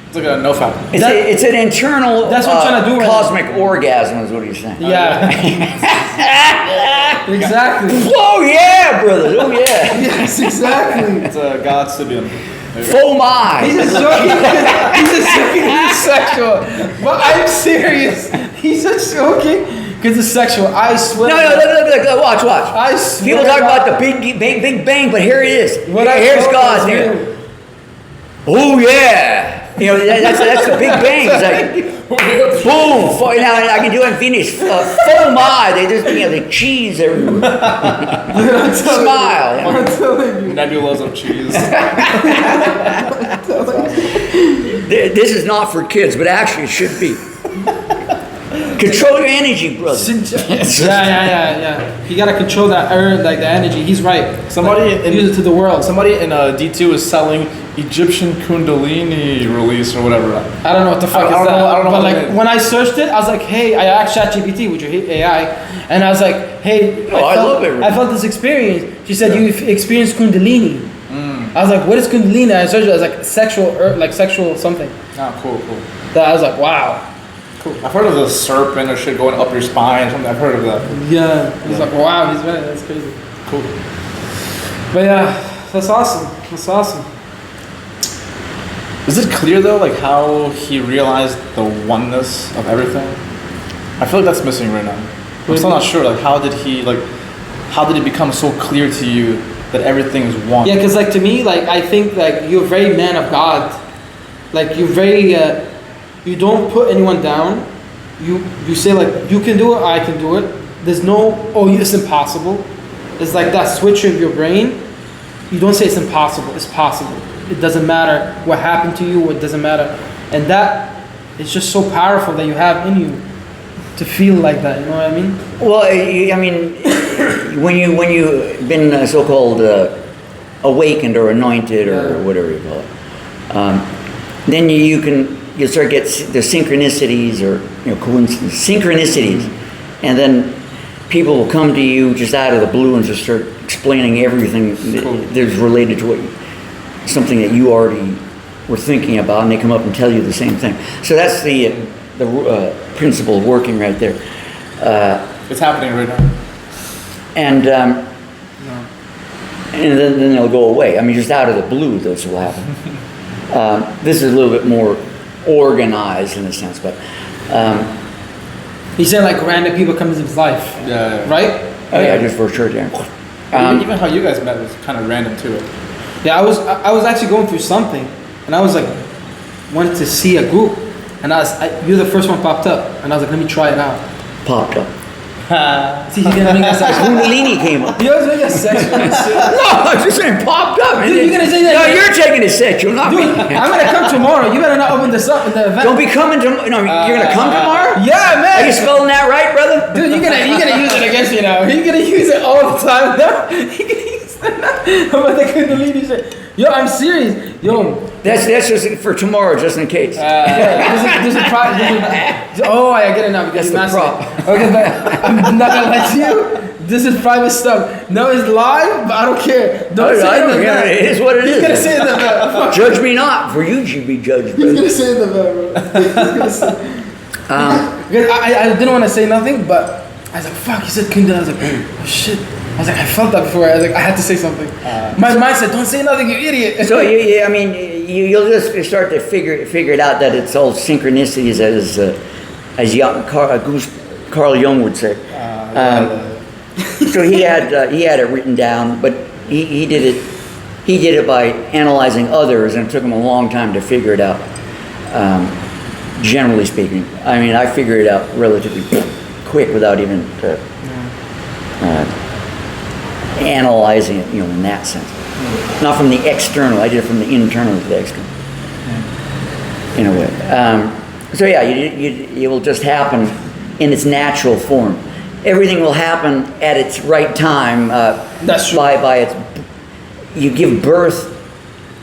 It's like a no factor. It's an internal. That's what I'm trying to do right cosmic orgasm is what he's saying. Yeah. Exactly. Oh yeah, brothers. Oh yeah. Yes, exactly. It's a God Sibian. Full my. He's just joking. He's just joking. He's sexual. But I'm serious. He's just joking because it's sexual. I swear. No, look, watch. I swear. People talk about the big bang, but here it is. Here's God here. Oh yeah. That's the big bang. It's like, boom. Now I can do it in Phoenix. Full my. They just, the cheese everywhere. Smile. I'm telling you. Nebulas of cheese. This is not for kids, but actually it should be. Control your energy, brother. Yeah. You gotta control that like the energy. He's right. Somebody use it to the world. Somebody in D2 is selling Egyptian Kundalini release or whatever. I don't know what the fuck is that. I don't know. But like when I searched it, I was like, hey, I asked ChatGPT, which you hate AI, and I was like, hey, I love it. I felt this experience. She said you experienced Kundalini. I was like, what is Kundalini? I searched it. I was like sexual something. Oh, cool. That I was like, wow. Cool. I've heard of the serpent or shit going up your spine or something. I've heard of that. Yeah. He's like, wow, he's right. That's crazy. Cool. But yeah, that's awesome. Is it clear though, like how he realized the oneness of everything? I feel like that's missing right now. I'm still not sure. Like, how did it become so clear to you that everything is one? Yeah, because like to me, like I think like you're very man of God. Like you're very. You don't put anyone down. You say like you can do it, I can do it. There's no it's impossible. It's like that switch of your brain. You don't say it's impossible. It's possible. It doesn't matter what happened to you. It doesn't matter, and that is just so powerful that you have in you to feel like that. You know what I mean? Well, I mean, when you've been so-called awakened or anointed or whatever you call it, then you'll start get the synchronicities or coincidences, synchronicities, and then people will come to you just out of the blue and just start explaining everything that's related to something that you already were thinking about, and they come up and tell you the same thing. So that's the principle working right there. It's happening right now. And then they'll go away. I mean, just out of the blue, this will happen. This is a little bit more organized in a sense, but he's saying like random people come into his life. Yeah. Right? Oh yeah, just for sure. Yeah. Even how you guys met was kind of random too. Yeah, I was actually going through something, and I was like, wanted to see a group, and you're the first one popped up, and I was like, let me try it out. Popped up. See, he's gonna make us sexual. Kundalini came up. You always make us sexual. No, I'm just saying popped up. Dude, you're gonna say that? No, you're taking it sexual, not Dude, me. I'm gonna come tomorrow. You better not open this up at the event. Don't be coming tomorrow. No, you're gonna come tomorrow? Yeah, man. Are you spelling that right, brother? Dude, you're gonna use it against me now. You're gonna use it all the time now. You're gonna use it now. About the Kundalini shit. Yo, I'm serious. Yo. That's just for tomorrow, just in case. There's a prop. Oh, I get it now because That's the prop. Okay, but I'm not gonna let you. This is private stuff. No, it's live, but I don't care. Don't say it in the back. It is what it is. He's gonna say it in the back. Judge me not, for you should be judged. He's gonna say it in the back, bro. He's gonna say. Because I didn't want to say nothing, but I was like, fuck. He said Kundalini. I was like, oh shit. I was like, I felt that before. I was like, I had to say something. My mind said, don't say nothing, you idiot. So you'll just start to figure it out that it's all synchronicities, as Carl Jung would say. So he had it written down, but he did it by analyzing others, and it took him a long time to figure it out. Generally speaking, I mean, I figured it out relatively quick without even analyzing it, in that sense. Not from the external. I did it from the internal to the external, in a way. So yeah, it will just happen in its natural form. Everything will happen at its right time. That's true. By its you give birth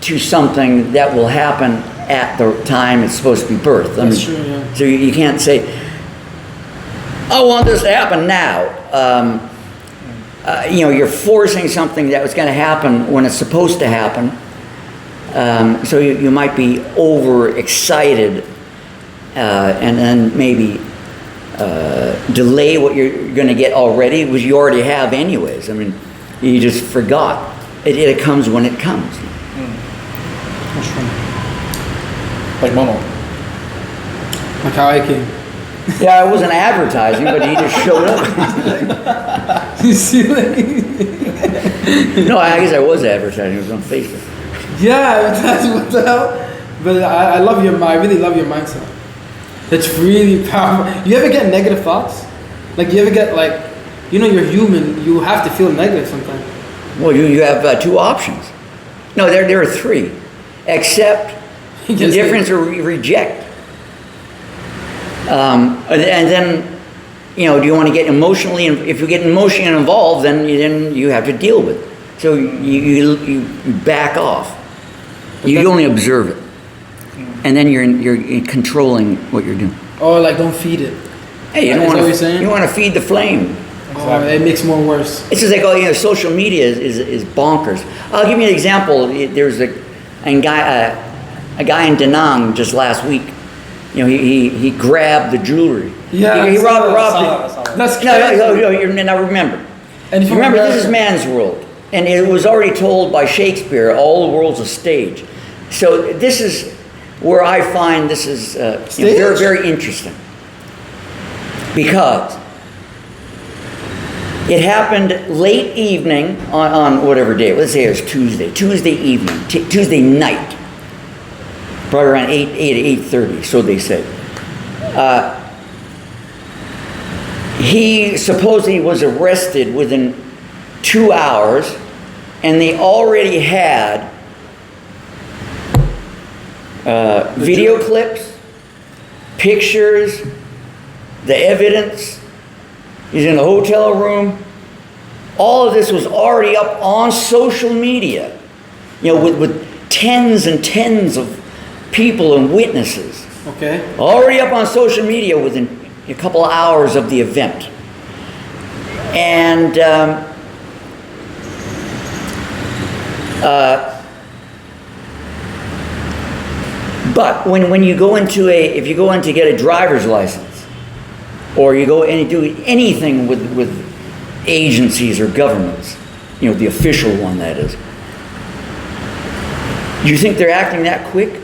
to something that will happen at the time it's supposed to be birthed. That's true, yeah. So you can't say, I want this to happen now. You're forcing something that was going to happen when it's supposed to happen. So you might be overexcited and then maybe delay what you're going to get already, which you already have anyways. I mean, you just forgot. It comes when it comes. That's true. Like Momo. Like how I came. Yeah, it wasn't advertising, but he just showed up. You see, like, No, I guess I was advertising. It was on Facebook. yeah, that's what the hell. But I love your mind. I really love your mindset. It's really powerful. You ever get negative thoughts? Like you ever get like, you're human. You have to feel negative sometimes. Well, you have two options. No, there are three. Accept, indifference, or reject. And then, do you want to get emotionally? If you get emotionally involved, then you have to deal with it. So you back off. You only observe it, and then you're controlling what you're doing. Oh, like don't feed it. Hey, you want to feed the flame. Oh, it makes more worse. It's just like, social media is bonkers. I'll give you an example. There's a guy in Da Nang just last week. He grabbed the jewelry. Yeah, he robbed it. That's crazy. No, now remember. And if you Remember, this is man's world. And it was already told by Shakespeare, all the world's a stage. So this is where I find this is very, very interesting. Because it happened late evening on whatever day. Let's say it was Tuesday evening, Tuesday night. Probably around 8:30, so they say. He supposedly was arrested within 2 hours, and they already had video clips, pictures, the evidence. He's in the hotel room. All of this was already up on social media, with tens and tens of people and witnesses. Okay. Already up on social media within a couple of hours of the event. And but when you go into if you go in to get a driver's license, or you go and do anything with agencies or governments, the official one that is, do you think they're acting that quick?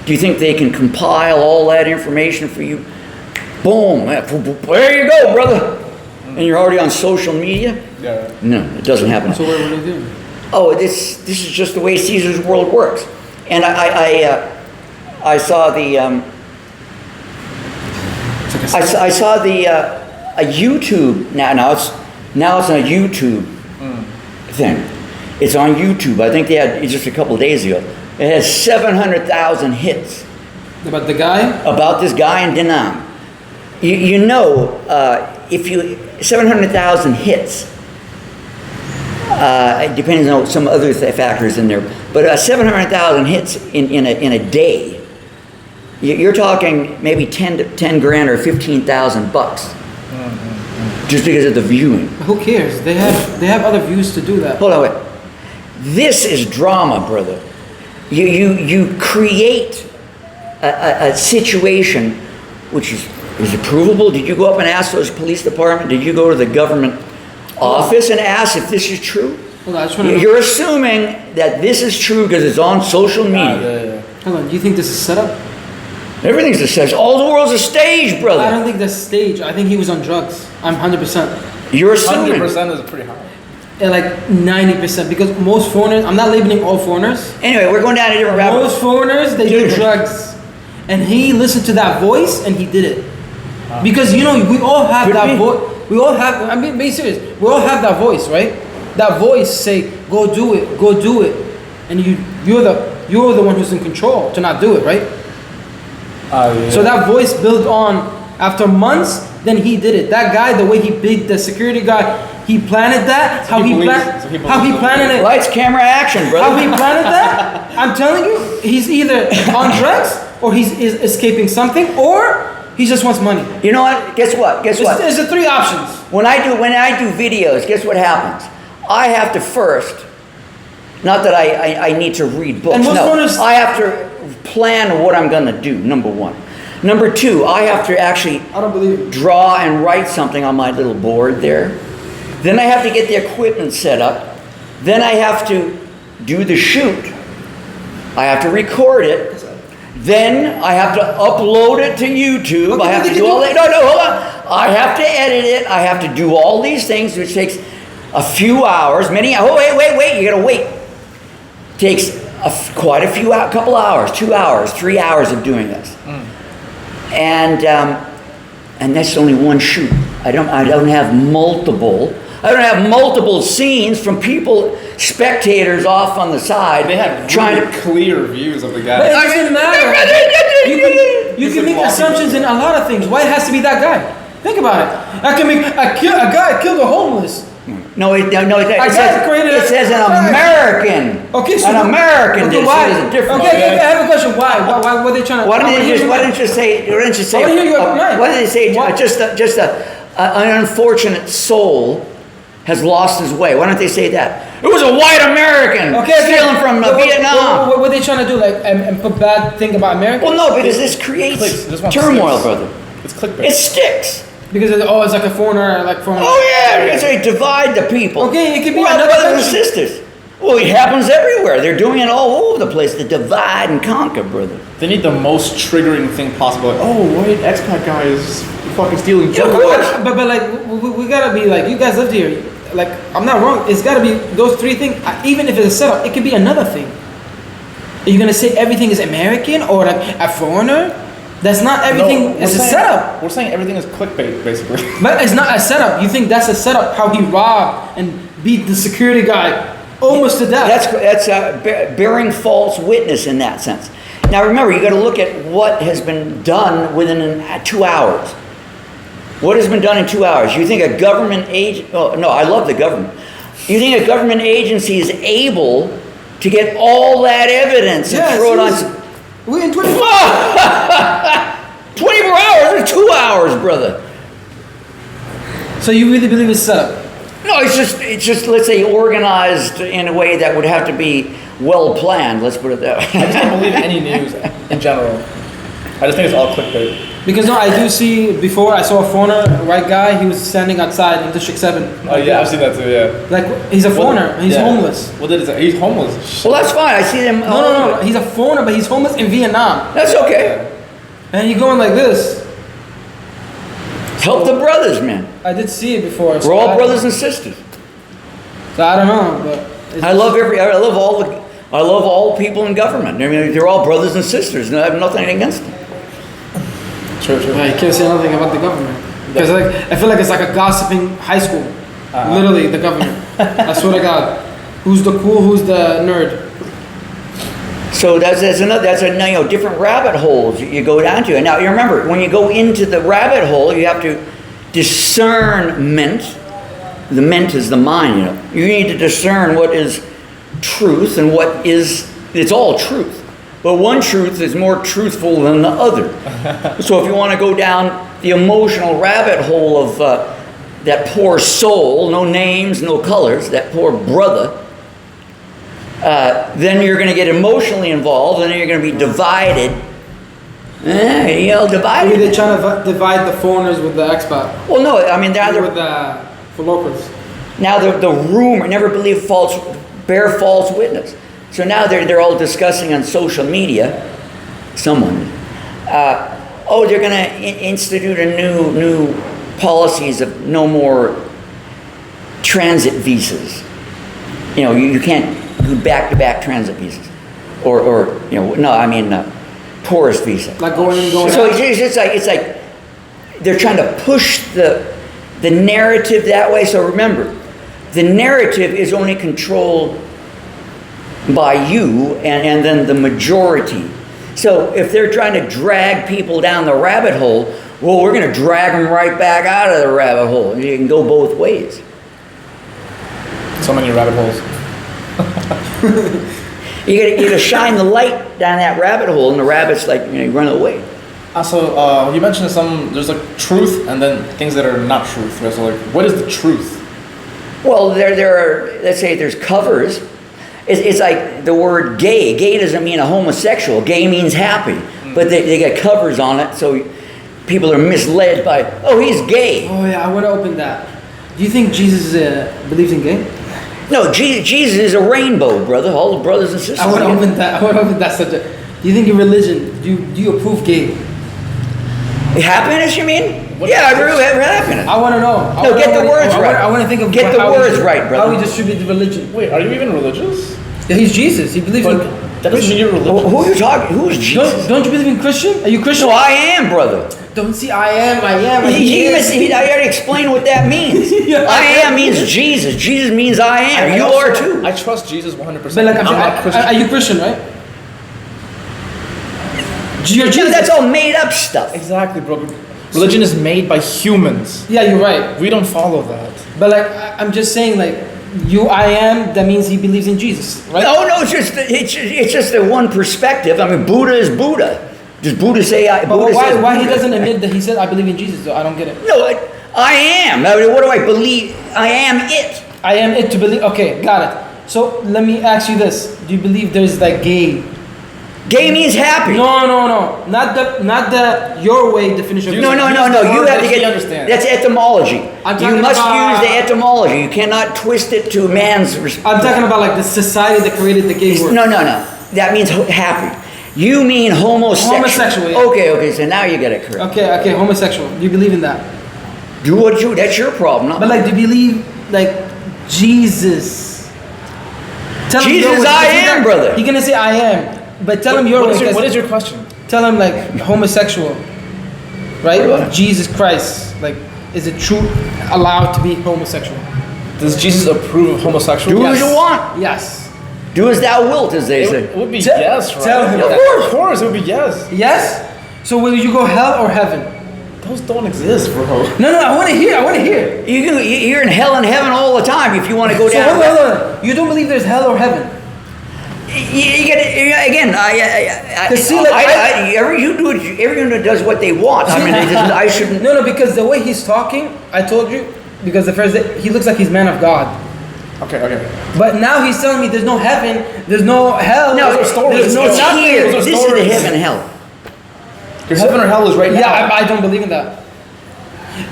Do you think they can compile all that information for you? Boom, there you go, brother. And you're already on social media? Yeah. No, it doesn't happen. So what are they doing? Oh, this is just the way Caesar's world works. And I saw the I saw the a YouTube now it's on a YouTube thing. It's on YouTube. I think they had it just a couple of days ago. It has 700,000 hits. About the guy? About this guy in Da Nang. If you 700,000 hits. Depending on some other factors in there, but 700,000 hits in a day. You're talking maybe 10 grand or 15,000 bucks, just because of the viewing. Who cares? They have other views to do that. Hold on, wait. This is drama, brother. You create a situation which is it provable? Did you go up and ask those police department? Did you go to the government office and ask if this is true? Hold on, I just want to. You're assuming that this is true because it's on social media. Yeah. Hold on, do you think this is set up? Everything's a stage. All the world's a stage, brother. I don't think that's stage. I think he was on drugs. I'm 100%. You're assuming. 100% is pretty high. And like 90%, because most foreigners, I'm not labeling all foreigners. Anyway, we're going down a different rabbit hole. Most foreigners, they do drugs. And he listened to that voice and he did it. Because we all have that voice. We all have, I mean, be serious. We all have that voice, right? That voice say, go do it. And you're the one who's in control to not do it, right? Yeah. So that voice built on after months, then he did it. That guy, the way he beat the security guy, he planted that, So he planted it, Lights, camera, action, how brother. he planted that, I'm telling you, he's either on drugs or he's escaping something or he just wants money. You know what? Guess what? Guess what? There's the three options. When I do videos, guess what happens? I have to first, not that I need to read books. And what's No, one is- I have to plan what I'm going to do. Number one. Number two, I have to actually I don't believe it. draw and write something on my little board there. Then I have to get the equipment set up. Then I have to do the shoot. I have to record it. Then I have to upload it to YouTube. Okay, I have to do all that. No, hold on. I have to edit it. I have to do all these things, which takes a few hours. Oh, wait. You gotta wait. Takes quite a few, couple hours, 2 hours, 3 hours of doing this. And that's only one shoot. I don't have multiple. I don't have multiple scenes from people, spectators off on the side. They had trying really to. clear views of the But guy. it doesn't matter. You can make assumptions in a lot of things. Why it has to be that guy? Think about it. I can make a guy killed a homeless. No, it guy created it says an American. Okay, so an American okay, did. why? So there's a difference. Okay, I have a question. Why were they trying to? Why didn't you say? I wanna hear your mind. Why did they say Why? just an unfortunate soul has lost his way? Why don't they say that? It was a white American stealing from Vietnam. What were they trying to do? Like and put bad thing about America? Well, no, because this creates This one turmoil, sticks. brother. It's clickbait. It sticks. Because it's like a foreigner, like foreigner. Oh yeah, because they divide the people. Okay, it could be Well, another brothers and country. sisters. Well, it happens everywhere. They're doing it all over the place. The divide and conquer, brother. They need the most triggering thing possible. Like, oh, white expat guy is fucking stealing Yeah, of drugs. course. But like we gotta be like, you guys lived here. Like I'm not wrong. It's gotta be those three things. Even if it's a setup, it could be another thing. Are you gonna say everything is American or like a foreigner? That's not everything. No, It's a setup. We're saying everything is clickbait, basically. But it's not a setup. You think that's a setup? How he robbed and beat the security guy almost to death. That's bearing false witness in that sense. Now remember, you got to look at what has been done within 2 hours. What has been done in 2 hours? You think a government agent? Oh no, I love the government. You think a government agency is able to get all that evidence and throw it on? We in 24 24 hours or 2 hours, brother. So you really believe it's set up? No, it's just let's say organized in a way that would have to be well planned. Let's put it that way. I just don't believe any news in general. I just think it's all clickbait. Because no, I do see before I saw a foreigner, a white guy. He was standing outside in District 7. Oh yeah, I've seen that too. Yeah. Like he's a foreigner. He's Yeah. homeless. What did it say? He's homeless. Well, that's fine. I see them. No. He's a foreigner, but he's homeless in Vietnam. That's okay. And you're going like this. Help the brothers, man. I did see it before. We're all brothers and sisters. So I don't know, but I love all people in government. I mean, they're all brothers and sisters, and I have nothing against them. True. You can't say nothing about the government because like I feel like it's like a gossiping high school. Literally, the government. I swear to God, who's the cool, who's the nerd? So that's different rabbit holes you go down to. And now you remember, when you go into the rabbit hole, you have to discernment. The ment is the mind. You need to discern what is truth and what is. It's all truth. But one truth is more truthful than the other. So if you want to go down the emotional rabbit hole of that poor soul, no names, no colors, that poor brother, then you're going to get emotionally involved, and then you're going to be divided. Divided. Maybe they're trying to divide the foreigners with the expat. Well, no, I mean, With the for locals. now the rumor, never believe bear false witness. So now they're all discussing on social media, someone, they're going to institute a new policies of no more transit visas. You can't do back-to-back transit visas, or tourist visa. Like going So out. it's like they're trying to push the narrative that way. So remember, the narrative is only controlled by you and then the majority. So if they're trying to drag people down the rabbit hole, well, we're going to drag them right back out of the rabbit hole. You can go both ways. so many rabbit holes. You gotta shine the light down that rabbit hole, and the rabbit's like, you run away. Also, you mentioned there's like truth and then things that are not truth. Right? So like, what is the truth? Well, there are, let's say there's covers. It's like the word gay. Gay doesn't mean a homosexual. Gay means happy. But they got covers on it, so people are misled by, oh, he's gay. Oh yeah, I want to open that. Do you think Jesus believes in gay? No, Jesus is a rainbow, brother. All the brothers and sisters. I want to open that subject. Do you think in religion, do you approve gay? Happiness, you mean? Yeah, I agree with happiness. I want to know. No, get the words right. I want to think of get the words right, brother. How we distribute the religion. Wait, are you even religious? Yeah, he's Jesus. He believes in. That doesn't mean you're religious. Who are you talking? Who's Jesus? Don't you believe in Christian? Are you Christian? No, I am, brother. Don't see I am. I already explained what that means. Yeah. I am means Jesus. Jesus means I am. You are too. I trust Jesus 100%. But like, I'm not Christian. Are you Christian, right? You're Jesus. That's all made up stuff. Exactly, bro. Religion is made by humans. Yeah, you're right. We don't follow that. But like, I'm just saying, like, I am. That means he believes in Jesus, right? No, it's just a one perspective. I mean, Buddha is Buddha. Does Buddha say I? But why he Buddha? doesn't admit that he said I believe in Jesus? Though I don't get it. No, I am. I mean, what do I believe? I am it. I am it to believe. Okay, got it. So let me ask you this: do you believe there's like gay? Gay means happy. No, not the your way definition. No. You have to get. Understand. That's etymology. You must use the etymology. You cannot twist it to man's. I'm talking about like the society that created the gay word. No. That means happy. You mean homosexual. Homosexual, yeah. Okay. So now you get it correct. Okay. Homosexual. Do you believe in that? Do what you. That's your problem. Not But like, do you believe like Jesus? Tell him Jesus, I am, brother. You're gonna say I am. But tell him your way. What is your question? Tell him like homosexual, right? What? Jesus Christ, like, is it true allowed to be homosexual? Does Jesus approve of homosexual? Do as you want. Yes. Do as thou wilt, as they say. It would be Tell- yes, right? tell him of that. course, it would be yes. Yes. So will you go hell or heaven? Those don't exist, bro. No. I want to hear. You're in hell and heaven all the time if you want to go So down. hold on. You don't believe there's hell or heaven? You get it again. Everyone does what they want. I mean, I shouldn't. No, because the way he's talking, I told you, because the first day he looks like he's man of God. Okay. But now he's telling me there's no heaven, there's no hell. No, there's no it's nothing. here. Those are This is the stories. heaven and hell. Your heaven or hell is right now. Yeah, I don't believe in that.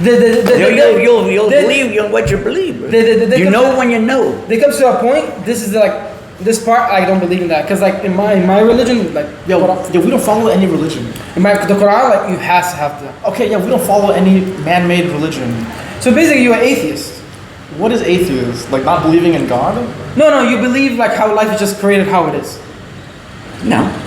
You'll believe what you believe. You know when you know. There comes to a point. This is like this part. I don't believe in that because like in my religion, like we don't follow any religion. in the Quran, like you have to have that. Okay, yeah, we don't follow any man-made religion. So basically, you're an atheist. What is atheist? Like not believing in God? No, you believe like how life is just created how it is. No.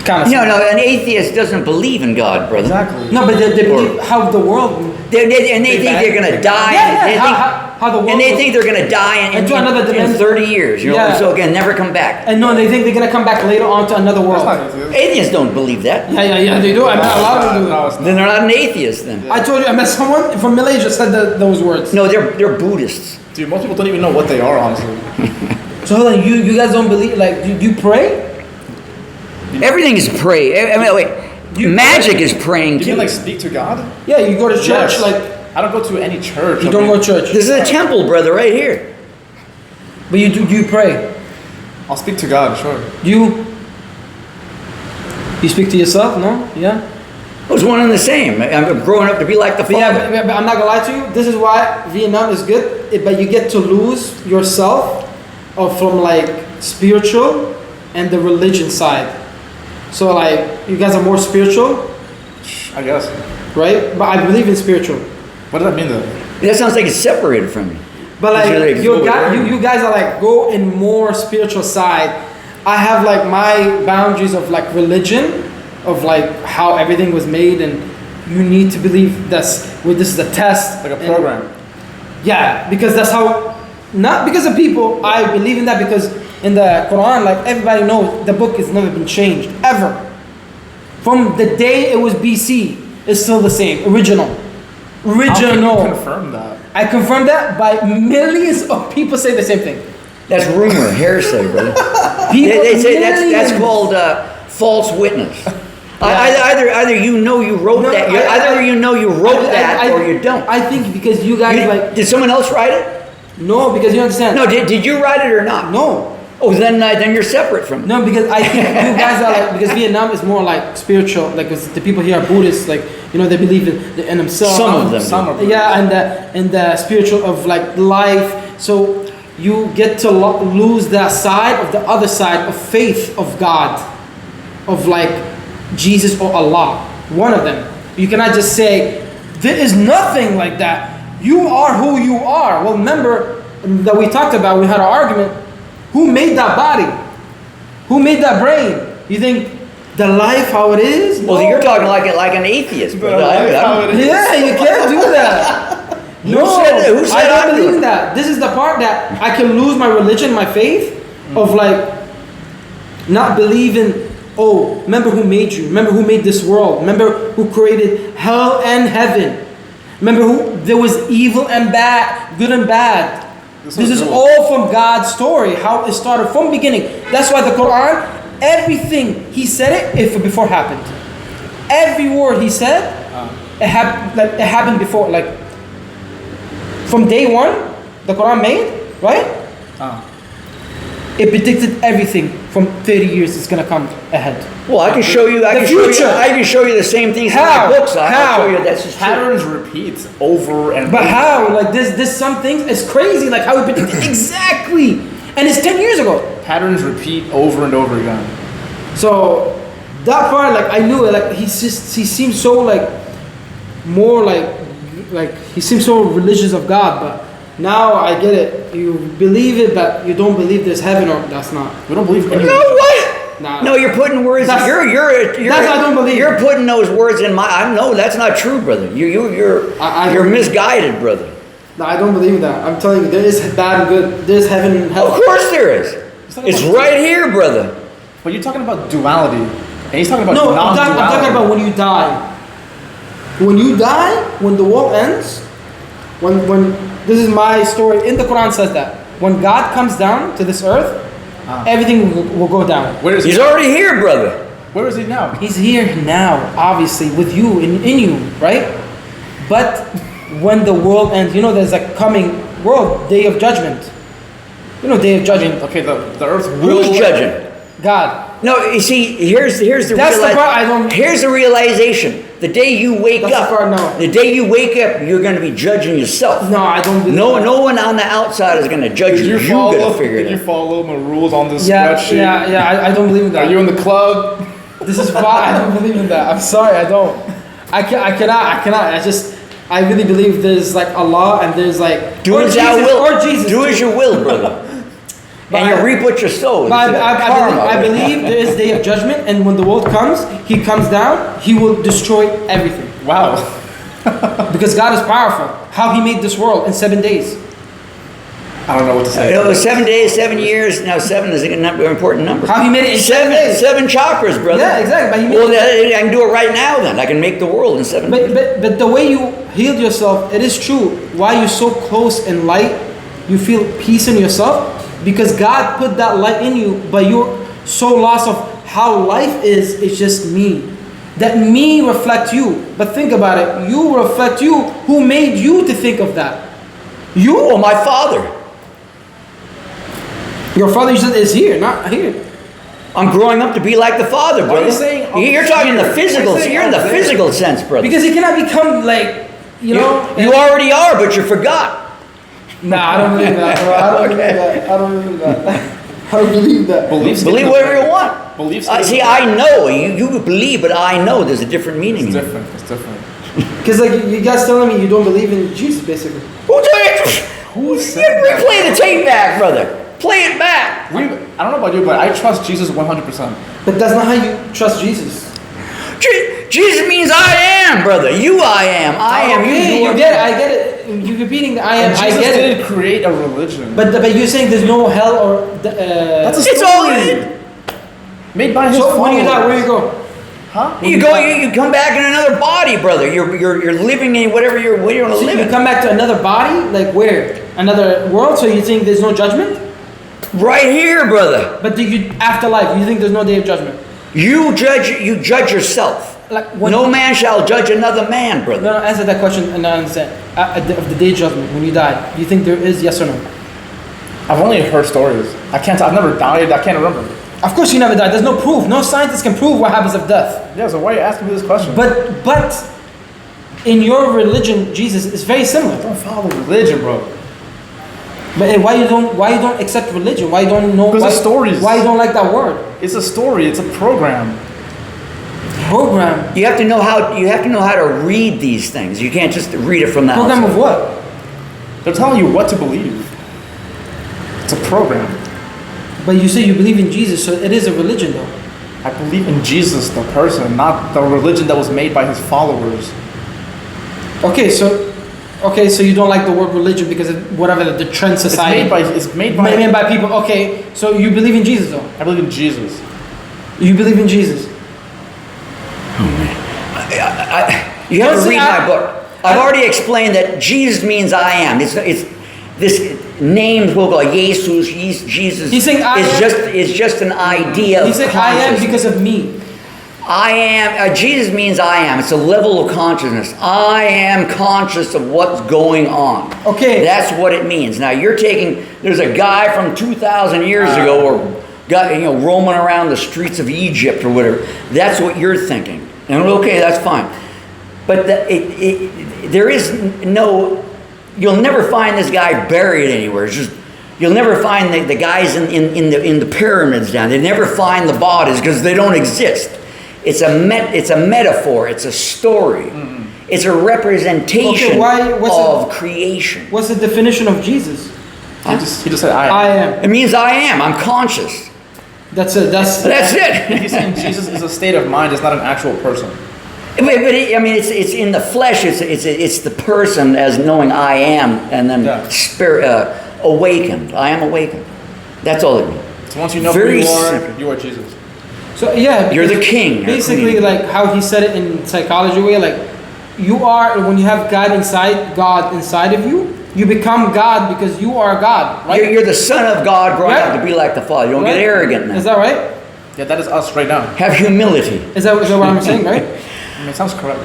Kind of. No, an atheist doesn't believe in God, brother. Exactly. No, but they believe how the world. They think they're going to die. Yeah. How the world. And they think they're going to die Into another in dimension. 30 years. You know, Yeah. so again, never come back. And no, they think they're gonna come back later on to another world. That's not atheist. Atheists don't believe that. Yeah, they do. I'm not allowed to do No, it. it's not. Then they're not an atheist then. I told you, I met someone from Malaysia said those words. No, they're Buddhists. Dude, most people don't even know what they are, honestly. So hold on, you guys don't believe, like, do you pray? Everything is pray. I mean, wait. Magic is praying You too. can like speak to God? Yeah, you go to church, Yes. like, I don't go to any church. you don't go to church. This is a temple, brother, right here. But do you pray? I'll speak to God, sure. You speak to yourself, no? Yeah? It was one and the same. I'm growing up to be like the But father. yeah, but I'm not gonna lie to you, this is why Vietnam is good, but you get to lose yourself from like spiritual and the religion side. So like, you guys are more spiritual, I guess. right? But I believe in spiritual. What does that mean though? That sounds like it's separated from me. But like It's really you guys are like go in more spiritual side. I have like my boundaries of like religion, of like how everything was made, and you need to believe this is a test, Like a program. Yeah, because that's how. Not because of people. I believe in that because in the Quran, like everybody knows, the book has never been changed ever. From the day it was BC, it's still the same, original. How can you confirm that? I confirm that by millions of people say the same thing. That's rumor, hearsay, brother. They say that's called false witness. Either you know you wrote that, either you know you wrote that, or you don't. I think because you guys Did someone else write it? No, because you understand. No, did you write it or not? No. Oh, then you're separate from it. No, because I think you guys are like, because Vietnam is more like spiritual, like 'cause the people here are Buddhists, like, you know, they believe in themselves. Some of them. Yeah, and the spiritual of like life. So you get to lose that side of the other side of faith of God, of like Jesus or Allah, one of them. You cannot just say, there is nothing like that. You are who you are. Well, remember that we talked about, we had an argument. Who made that body? Who made that brain? You think the life how it is? Well, you're talking like an atheist, brother. Yeah, you can't do that. Who said I don't I'm believe doing that. This is the part that I can lose my religion, my faith, of like not believing. Oh, remember who made you? Remember who made this world? Remember who created hell and heaven? Remember who there was evil and bad, good and bad. This is all from God's story, how it started from beginning. That's why the Quran, everything He said it before happened. Every word He said, it happened before. Like from day one, the Quran made, right? It predicted everything from 30 years is gonna come ahead. Well, I can show you. I can show you the same things in my books. I'll show you that's just patterns repeat over and. But over. how? Like this, some things it's crazy. Like how he predicted exactly, and it's 10 years ago. Patterns repeat over and over again. So that part, like I knew it. Like he seems so like more like he seems so religious of God, but. Now I get it. You believe it, but you don't believe there's heaven, or that's not. We don't believe. No, what? Nah. No, you're putting words. That's I don't believe. You're putting those words in my. No, that's not true, brother. You're misguided, brother. No, I don't believe that. I'm telling you, there is bad and good. There's heaven and hell. Of course there is. It's right here, brother. But you're talking about duality, and he's talking about No, I'm non-duality. talking about when you die. When you die, when the world ends, when this is my story. In the Quran says that when God comes down to this earth, everything will go down. Where is he? He's already here, brother. Where is he now? He's here now, obviously, with you, in you, right? But when the world ends, you know there's a coming world, day of judgment. You know, day of judgment. Okay, the earth will. Who's judging? God. No, you see, here's the That's the part I don't. Here's the realization. The day you wake That's up, the part, no. the day you wake up, you're going to be judging yourself. No, I don't believe that. No one on the outside is going to judge you. You got to figure it Did you out. follow my rules on this Yeah, spreadsheet? yeah, I don't believe in that. Are you in the club? This is why I don't believe in that. I'm sorry, I don't. I cannot. I really believe there's like Allah and there's like Do as thou will. or Jesus. Do as you will, brother. And you reap what you sow. But I believe there is day of judgment, and when the world comes, He comes down, He will destroy everything. Wow. Because God is powerful. How He made this world in 7 days. I don't know what to say. It was 7 days, 7 years. Now 7 is an important number. How He made it in 7 days. 7 chakras, brother. Yeah, exactly. But He made Well, I can do it right now then. I can make the world in 7 days. But the way you healed yourself, it is true. Why you're so close in light, you feel peace in yourself, because God put that light in you, but you're so lost of how life is. It's just me. That me reflect you. But think about it. You reflect you. Who made you to think of that? You Oh, my father. Your father is here, not here. I'm growing up to be like the father, brother. you saying You're talking the physical. You're in the physical sense, brother. Because he cannot become like, you know. You already are, but you forgot. Nah, I don't believe that, bro. I don't believe that. I don't believe that. I don't believe that. Believe whatever you want. Beliefs. See, I know you believe, but I know there's a different meaning. It's different. It's different. Because like you guys telling me you don't believe in Jesus, basically. Who said that? Play the tape back, brother. Play it back. I don't know about you, but I trust Jesus 100%. But that's not how you trust Jesus. Jesus means I am, brother. I am. I am. Okay, you get it. I get it. You're repeating I am. And I Jesus get didn't it. create a religion. But you're saying there's no hell or. That's a It's all in. made by His So when you die, followers. where you go? Huh? You come back in another body, brother. You're living in whatever you want to So live you in. come back to another body, like where? Another world. So you think there's no judgment? Right here, brother. But do you afterlife? You think there's no day of judgment? You judge yourself. Like when, No man shall judge another man, brother. No, answer that question and I understand. Of the day of judgment, when you die, do you think there is, yes or no? I've only heard stories. I've never died. I can't remember. Of course you never die. There's no proof. No scientist can prove what happens of death. Yeah, so why are you asking me this question? But in your religion, Jesus is very similar. I don't follow religion, bro. But why you don't accept religion? Why you don't know? Because the stories. Why you don't like that word? It's a story. It's a program. Program. You have to know how to read these things. You can't just read it from the Program outside. of what? They're telling you what to believe. It's a program. But you say you believe in Jesus, so it is a religion, though. I believe in Jesus, the person, not the religion that was made by his followers. Okay, so you don't like the word religion because of whatever the trend society. It's made by people. Okay, so you believe in Jesus, though. I believe in Jesus. You believe in Jesus. You have to read my book. I've already explained that Jesus means I am. It's this name will go Jesus. Jesus He's saying I am. is just an idea. He said I am because of me. I am. Jesus means I am. It's a level of consciousness. I am conscious of what's going on. Okay. That's what it means. Now you're taking. There's a guy from 2,000 years ago, or roaming around the streets of Egypt or whatever. That's what you're thinking. And okay, that's fine. But there is no. You'll never find this guy buried anywhere. It's just. You'll never find the guys in the pyramids down. They never find the bodies because they don't exist. It's a metaphor. It's a story. Mm-hmm. It's a representation of creation. What's the definition of Jesus? He just said I am. I am. It means I am. I'm conscious. That's it. That's it. He's saying Jesus is a state of mind. It's not an actual person. But it's in the flesh. It's the person as knowing I am, and then spirit awakened. I am awakened. That's all it means. So once you know who you are, you are Jesus. So yeah, you're the king. Basically, like how he said it in psychology way, like you are when you have God inside of you, you become God because you are God, right? You're the son of God growing up to be like the Father. You don't get arrogant now. Is that right? Yeah, that is us right now. Have humility. Is that what I'm saying, right? I mean, it sounds correct.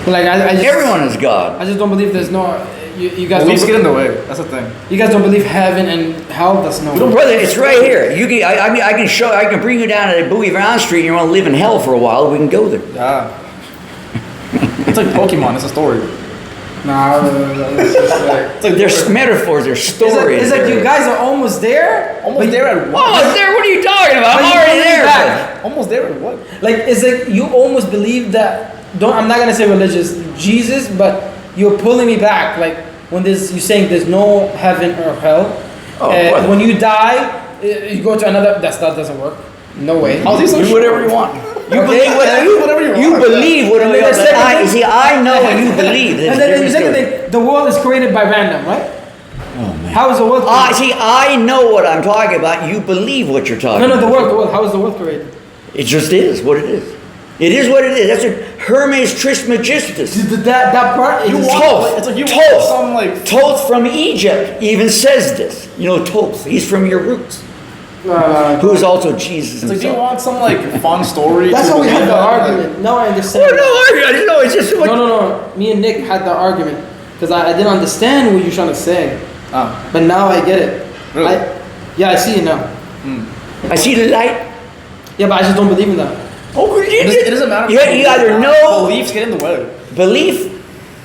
But like I just, everyone is God. I just don't believe there's no. You guys beliefs get in the way. That's the thing. You guys don't believe heaven and hell. That's no. Brother, it's right here. I can bring you down to Bowie Brown Street. And you want to live in hell for a while? We can go there. Yeah. It's like Pokemon. It's a story. Nah, it's like there's metaphors. There's stories. It's like you guys are almost there. Almost there at what? Almost there? What are you talking about? I'm already there. Almost there at what? Like it's like you almost believe that. I'm not gonna say religious Jesus, but you're pulling me back. Like when you're saying there's no heaven or hell. When you die, you go to another. That doesn't work. No way. I'll do whatever you want. You believe whatever you want. You believe whatever you want. See, I know and you believe. And then the second thing, the world is created by random, right? Oh man. How is the world created? See, I know what I'm talking about. You believe what you're talking about. No, the world. How is the world created? It just is what it is. It is what it is. That's what Hermes Trismegistus. That part is Thoth from Egypt even says this. You know Thoth. He's from your roots. Who's also Jesus himself. Do you want some fun story? That's how we had the argument. No, I understand. Oh, no argument. No, it's just No. Me and Nick had the argument because I didn't understand what you're trying to say. Oh. But now I get it. Really? I see it now. I see the light. Yeah, but I just don't believe in that. Oh, it doesn't matter. You either know. Beliefs get in the way. Belief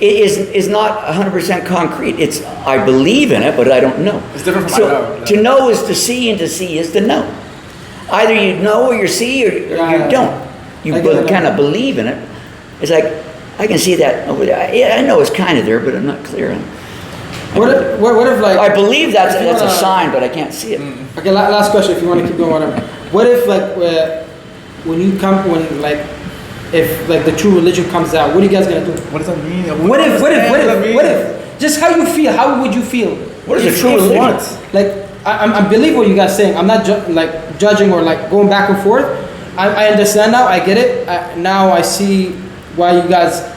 is not 100% concrete. It's I believe in it, but I don't know. It's different from I know. To know is to see, and to see is to know. Either you know or you see, or you don't. You kind of believe in it. It's like I can see that over there. Yeah, I know it's kind of there, but I'm not clear on it. What if like I believe that's a sign, but I can't see it. Okay, last question. If you want to keep going, whatever. What if if the true religion comes out, what are you guys gonna do? What does that mean? What if? Just how you feel? How would you feel? What is the true religion? Like I believe what you guys saying. I'm not judging or going back and forth. I understand now. I get it. Now I see why you guys.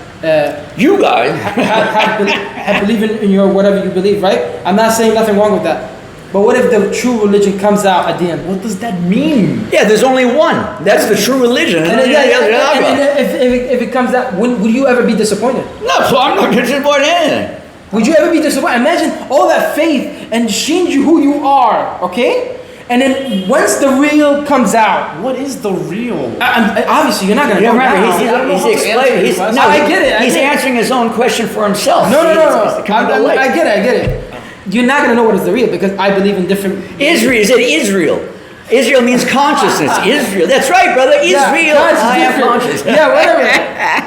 You guys. have believe in your whatever you believe, right? I'm not saying nothing wrong with that. But what if the true religion comes out at the end? What does that mean? Yeah, there's only one. That's the true religion. And if it comes out, would you ever be disappointed? No, so I'm not disappointed in anything. Would you ever be disappointed? Imagine all that faith and change you who you are, okay? And then once the real comes out, What is the real? obviously you're not gonna know Remember, now. he's explaining. No, I get it. He's answering his own question for himself. No. I I get it. You're not gonna know what is the real because I believe in different. Israel, is it Israel? Israel means consciousness. Israel. That's right, brother. Israel. I am conscious. Yeah, whatever.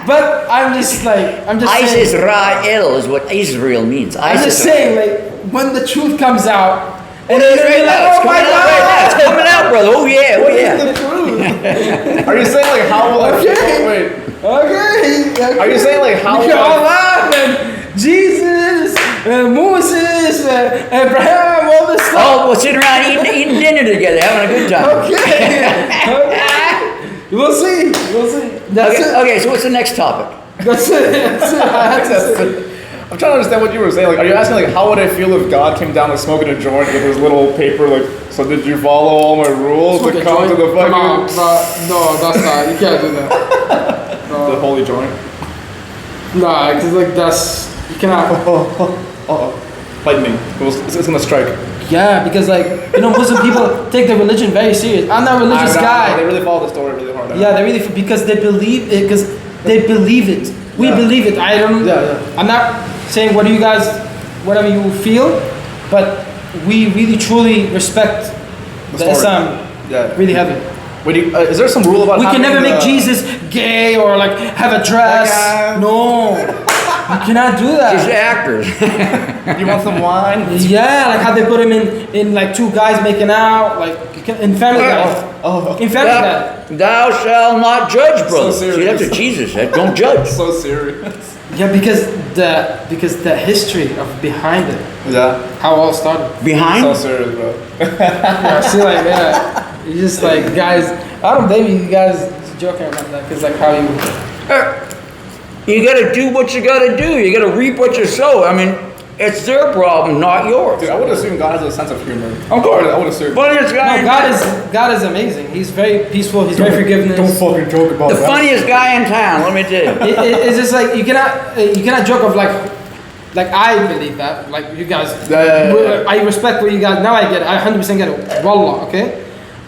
But I'm just saying. Israel is what Israel means. I'm just saying, like, when the truth comes out, and It's then you're like, right oh my now. God. It's coming out, brother. Oh yeah. Oh yeah. The truth. Are you saying like how? Like, Okay. Wait. Okay. Are you saying like how? We can all laugh and Jesus, Moses, Abraham, all this stuff. Oh, we're sitting around eating dinner together, having a good time. Okay. We'll see. That's it. Okay, so what's the next topic? That's it. I had to say. I'm trying to understand what you were saying. Like, are you asking like how would I feel if God came down like smoking a joint with his little paper? Like, so did you follow all my rules to come to the fucking No, that's not. You can't do that. the holy joint? Nah, because like that's you cannot. Lightning. It's gonna strike. Yeah, because like Muslim people take their religion very serious. I'm not a religious guy. They really follow the story really hard. Yeah, they really because they believe it. Because they believe it. We believe it. I don't. Yeah. I'm not saying what do you guys, whatever you feel, but we really truly respect the Islam. Yeah. Really heavy. Wait, is there some rule about? We can never make Jesus gay or like have a dress. No, you cannot do that. He's actors. You want some wine? Yeah, like how they put him in like two guys making out, like in Family Guy. In Family Guy. Thou shalt not judge, brother. So See, that's what Jesus said. Don't judge. So serious. Yeah, because the history of behind it, Yeah. how it all started. Behind? So serious, bro. Yeah, see, like you just like guys. I don't blame you guys joking about that, cause like how you. You gotta do what you gotta do. You gotta reap what you sow. I mean, it's their problem, not yours. Dude, I would assume God has a sense of humor. Of course. I would assume. But it's God is amazing. He's very peaceful. He's very forgiving. Don't fucking joke about the that. funniest guy in town. Let me tell you. It's just like you cannot joke of like I believe that like you guys. Yeah. I respect what you guys. Now I get it. I 100% get it. Wallah, okay.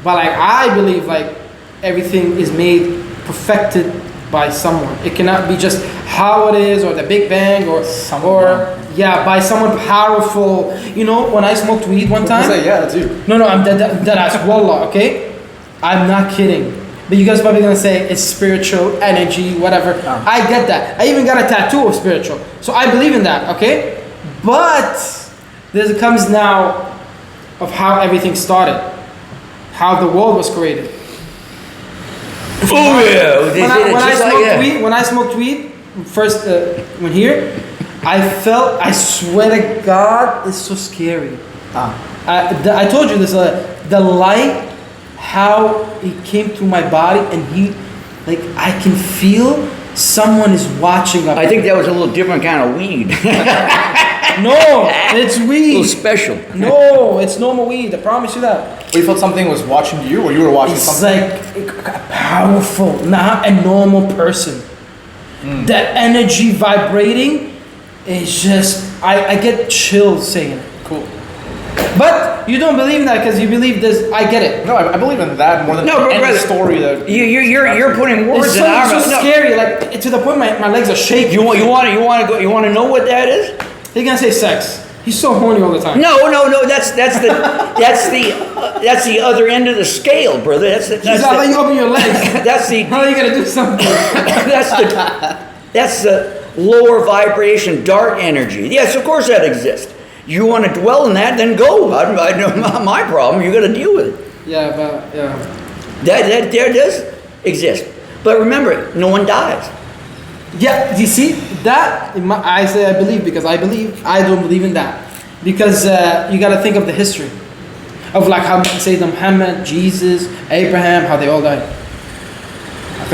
But like I believe like everything is made perfected by someone. It cannot be just how it is or the Big Bang or by someone powerful. You know, when I smoked weed one time. Say, yeah, that's you. No, I'm dead ass. Wallah, okay? I'm not kidding. But you guys probably gonna say it's spiritual, energy, whatever. I get that. I even got a tattoo of spiritual. So I believe in that, okay? But there comes now of how everything started. How the world was created. Oh yeah. When I smoked weed, first when here, I swear to God, it's so scary. I told you this, the light, how it came through my body and I can feel someone is watching up. I think that was a little different kind of weed. No, it's A weed. little special. No, it's normal weed, I promise you that. But you felt something was watching you, or you were watching It's something? like powerful, not a normal person. That energy vibrating is just, I get chills saying it. Cool. But you don't believe in that because you believe this. I get it. No, I believe in that more than any brother, story that. You're putting words It's in our so mouth. No. scary, like to the point my legs are shaking. You want to know what that is? They're gonna say sex. He's so horny all the time. No. That's the other end of the scale, brother. That's He's not letting you open your legs. That's the How are you gonna do something? that's the lower vibration, dark energy. Yes, of course that exists. You want to dwell in that, then go. I know not my problem. You got to deal with it. Yeah, but yeah. That does exist. But remember, no one dies. Yeah, you see that? I say I believe because I don't believe in that because you got to think of the history of like how Sayyidina Muhammad, Jesus, Abraham, how they all died.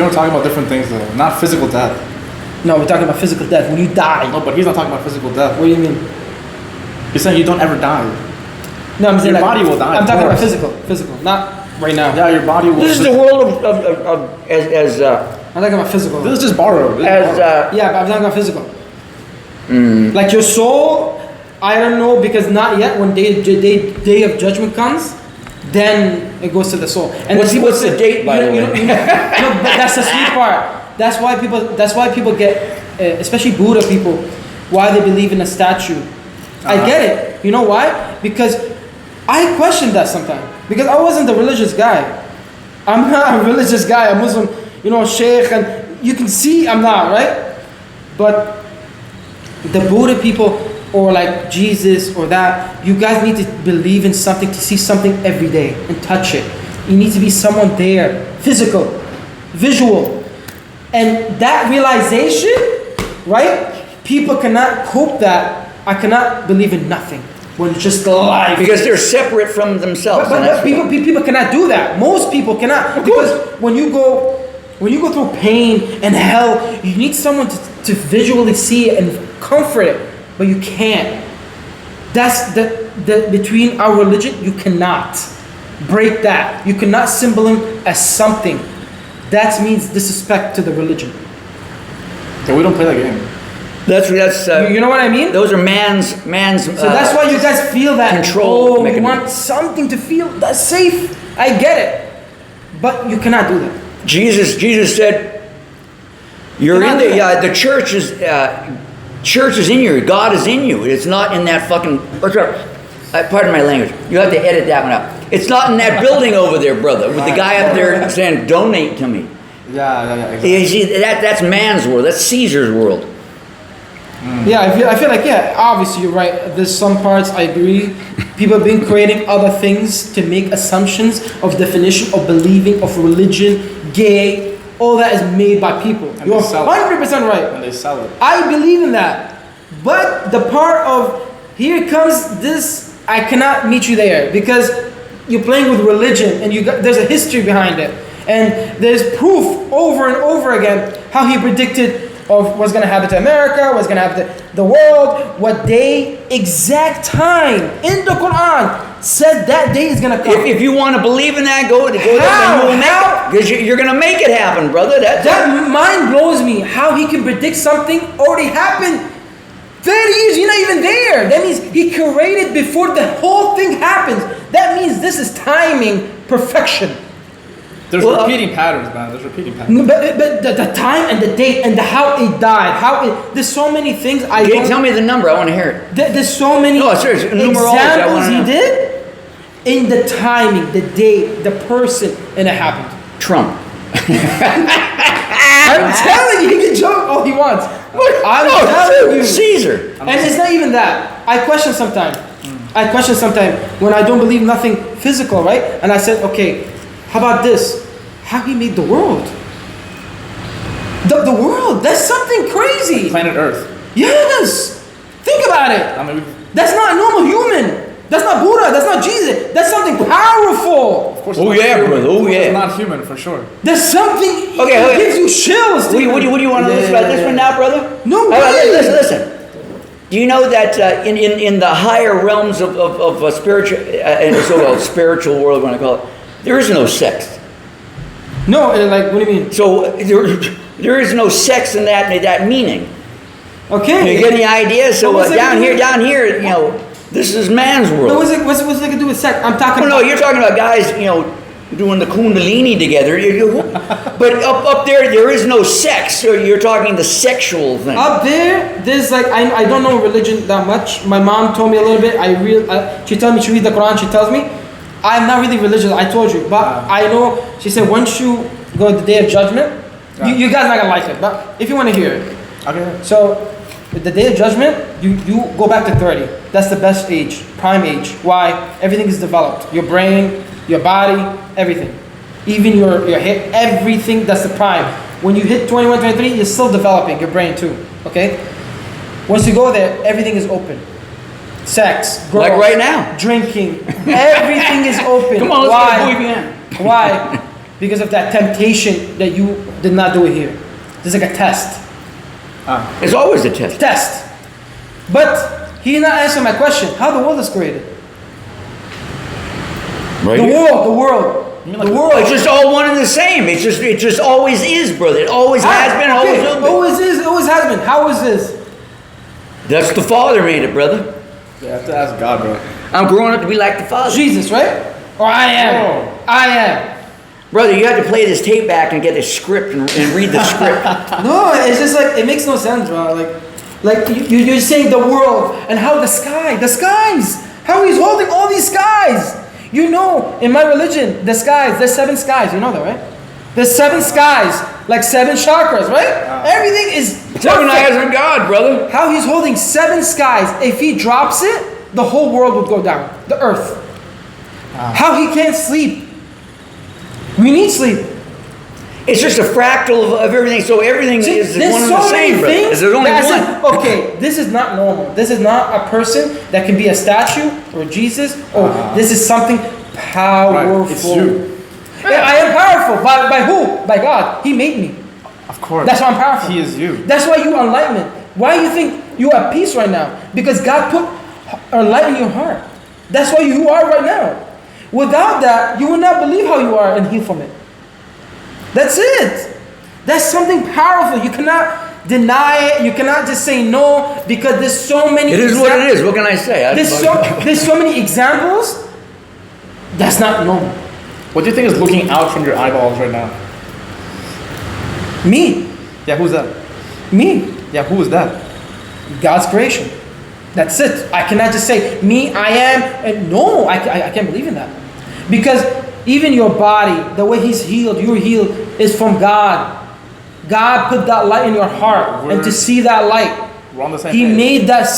They were talking about different things though, not physical death. No, we're talking about physical death. When you die. No, but he's not talking about physical death. What do you mean? He's saying you don't ever die. No, I'm saying Your like, body will die. I'm of talking about course. physical, not right now. Yeah, your body will. This is the world as I'm talking about physical. This is just borrowed. This is borrowed. Yeah, but I'm talking about physical. Like your soul, I don't know, because not yet. When day of judgment comes, then it goes to the soul. And what's the date, by the way? No, but that's the sweet part. That's why people get, especially Buddha people, why they believe in a statue. I get it. You know why? Because I question that sometimes. Because I wasn't a religious guy. I'm not a religious guy. I'm Muslim, sheikh, and you can see I'm not, right? But the Buddha people, or like Jesus or that, you guys need to believe in something, to see something every day and touch it. You need to be someone there, physical, visual. And that realization, right? People cannot cope that. I cannot believe in nothing when it's just life. Because they're separate from themselves. But people cannot do that. Most people cannot. Because when you go through pain and hell, you need someone to visually see it and comfort it. But you can't. That's the between our religion, you cannot break that. You cannot symbol him as something. That means disrespect to the religion. Yeah, we don't play that game. That's you know what I mean? Those are man's. So that's why you guys feel that control you mechanism. want something to feel that's safe. I get it, but you cannot do that. Jesus said, "You're in the church is in you. God is in you. It's not in that fucking." Pardon my language. You have to edit that one out. It's not in that building over there, brother, with the guy up there saying, "Donate to me." Yeah, exactly. You see, that's man's world. That's Caesar's world. Yeah, I feel like, obviously you're right. There's some parts I agree. People have been creating other things to make assumptions of definition of believing, of religion, gay. All that is made by people. And You're they sell 100% right. And they sell it. I believe in that. But the part of, here comes this, I cannot meet you there. Because you're playing with religion and there's a history behind it. And there's proof over and over again how he predicted of what's going to happen to America, what's going to happen to the world, what day, exact time in the Quran said that day is going to come. If you want to believe in that, go there and you will make it. Because you're going to make it happen, brother. That mind blows me how he can predict something already happened 30 years, you're not even there. That means he created before the whole thing happens. That means this is timing perfection. There's repeating patterns, man. There's repeating patterns. But the time and the date and how it died, there's so many things I don't... Tell me the number, I want to hear it. There's so many examples he did in the timing, the date, the person, and it happened. Trump. I'm telling you, he can joke all he wants. I'm telling you. Caesar. And it's not even that. I question sometimes. When I don't believe nothing physical, right? And I said, okay, how about this? How he made the world? The world. That's something crazy. Planet Earth. Yes. Think about it. That's not a normal human. That's not Buddha. That's not Jesus. That's something powerful. Of course. Oh yeah, brother. Oh yeah. It's not human for sure. There's something. Okay. It gives you chills. What do you want to listen about this one now, brother? No way. Listen. Do you know that in the higher realms of spiritual, so-called spiritual world, when I call it, there is no sex. No, like what do you mean? So there is no sex in that meaning. Okay. You get any idea? So down here, you know, this is man's world. What's it to do with sex? I'm talking. No, you're talking about guys, you know, doing the kundalini together. But up there is no sex. So you're talking the sexual thing. Up there's like I don't know religion that much. My mom told me a little bit. She told me to read the Quran. She tells me I'm not really religious. I told you, but I know. She said once you go to the Day of Judgment, you guys not gonna like it. But if you want to hear it, okay. So the Day of Judgment, you go back to 30. That's the best age, prime age. Why? Everything is developed. Your brain, your body, everything. Even your head, everything, that's the prime. When you hit 21, 23, you're still developing, your brain too, okay? Once you go there, everything is open. Sex, girls, like right now. drinking, everything is open. Come on, let's Why? get a boy band. Why? because of that temptation that you did not do it here. It's like a test. It's always a test. Test. But he did not answer my question. How the world is created? Right The here. world. The world, it's just all one and the same. It just always is, brother. It always has been, always will be. Always is, always has been. How is this? That's the Father made it, brother. You have to ask God, bro. I'm growing up to be like the Father. Jesus, right? Or I am. Oh. I am. Brother, you have to play this tape back and get the script and read the script. No, it's just like, it makes no sense, bro. Like you're saying the world and how the skies, how he's holding all these skies. You know, in my religion, the skies, there's 7 skies. You know that, right? There's 7 skies, like 7 chakras, right? Everything is perfect. 7 eyes on God, brother. How he's holding 7 skies. If he drops it, the whole world would go down. The earth. How he can't sleep. We need sleep. It's just a fractal of everything, so everything See, is there's one and so the same, many brother. things There's only that I one. said, okay, this is not normal. This is not a person that can be a statue or Jesus. This is something powerful. Right. It's you. Yeah, I am powerful. By who? By God. He made me. Of course. That's why I'm powerful. He is you. That's why you enlightenment. Why do you think you are at peace right now? Because God put a light in your heart. That's why you are right now. Without that, you will not believe how you are and heal from it. That's it. That's something powerful. You cannot deny it. You cannot just say no because there's so many. It is what it is. What can I say? There's so many examples. That's not normal. What do you think is looking out from your eyeballs right now? Me. Yeah, who's that? Me. Yeah, who is that? God's creation. That's it. I cannot just say me, I am, and no, I can't believe in that. Because even your body, the way He's healed, you're healed, is from God. God put that light in your heart, and to see that light, We're on the same He page. made that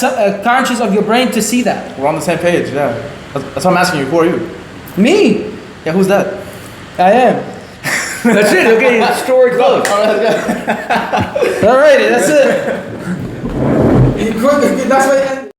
conscious of your brain to see that. We're on the same page, yeah. That's why I'm asking you, who are you? Me, Yeah, who's that? I am. That's it. Okay, story closed. Alrighty, that's it. That's what.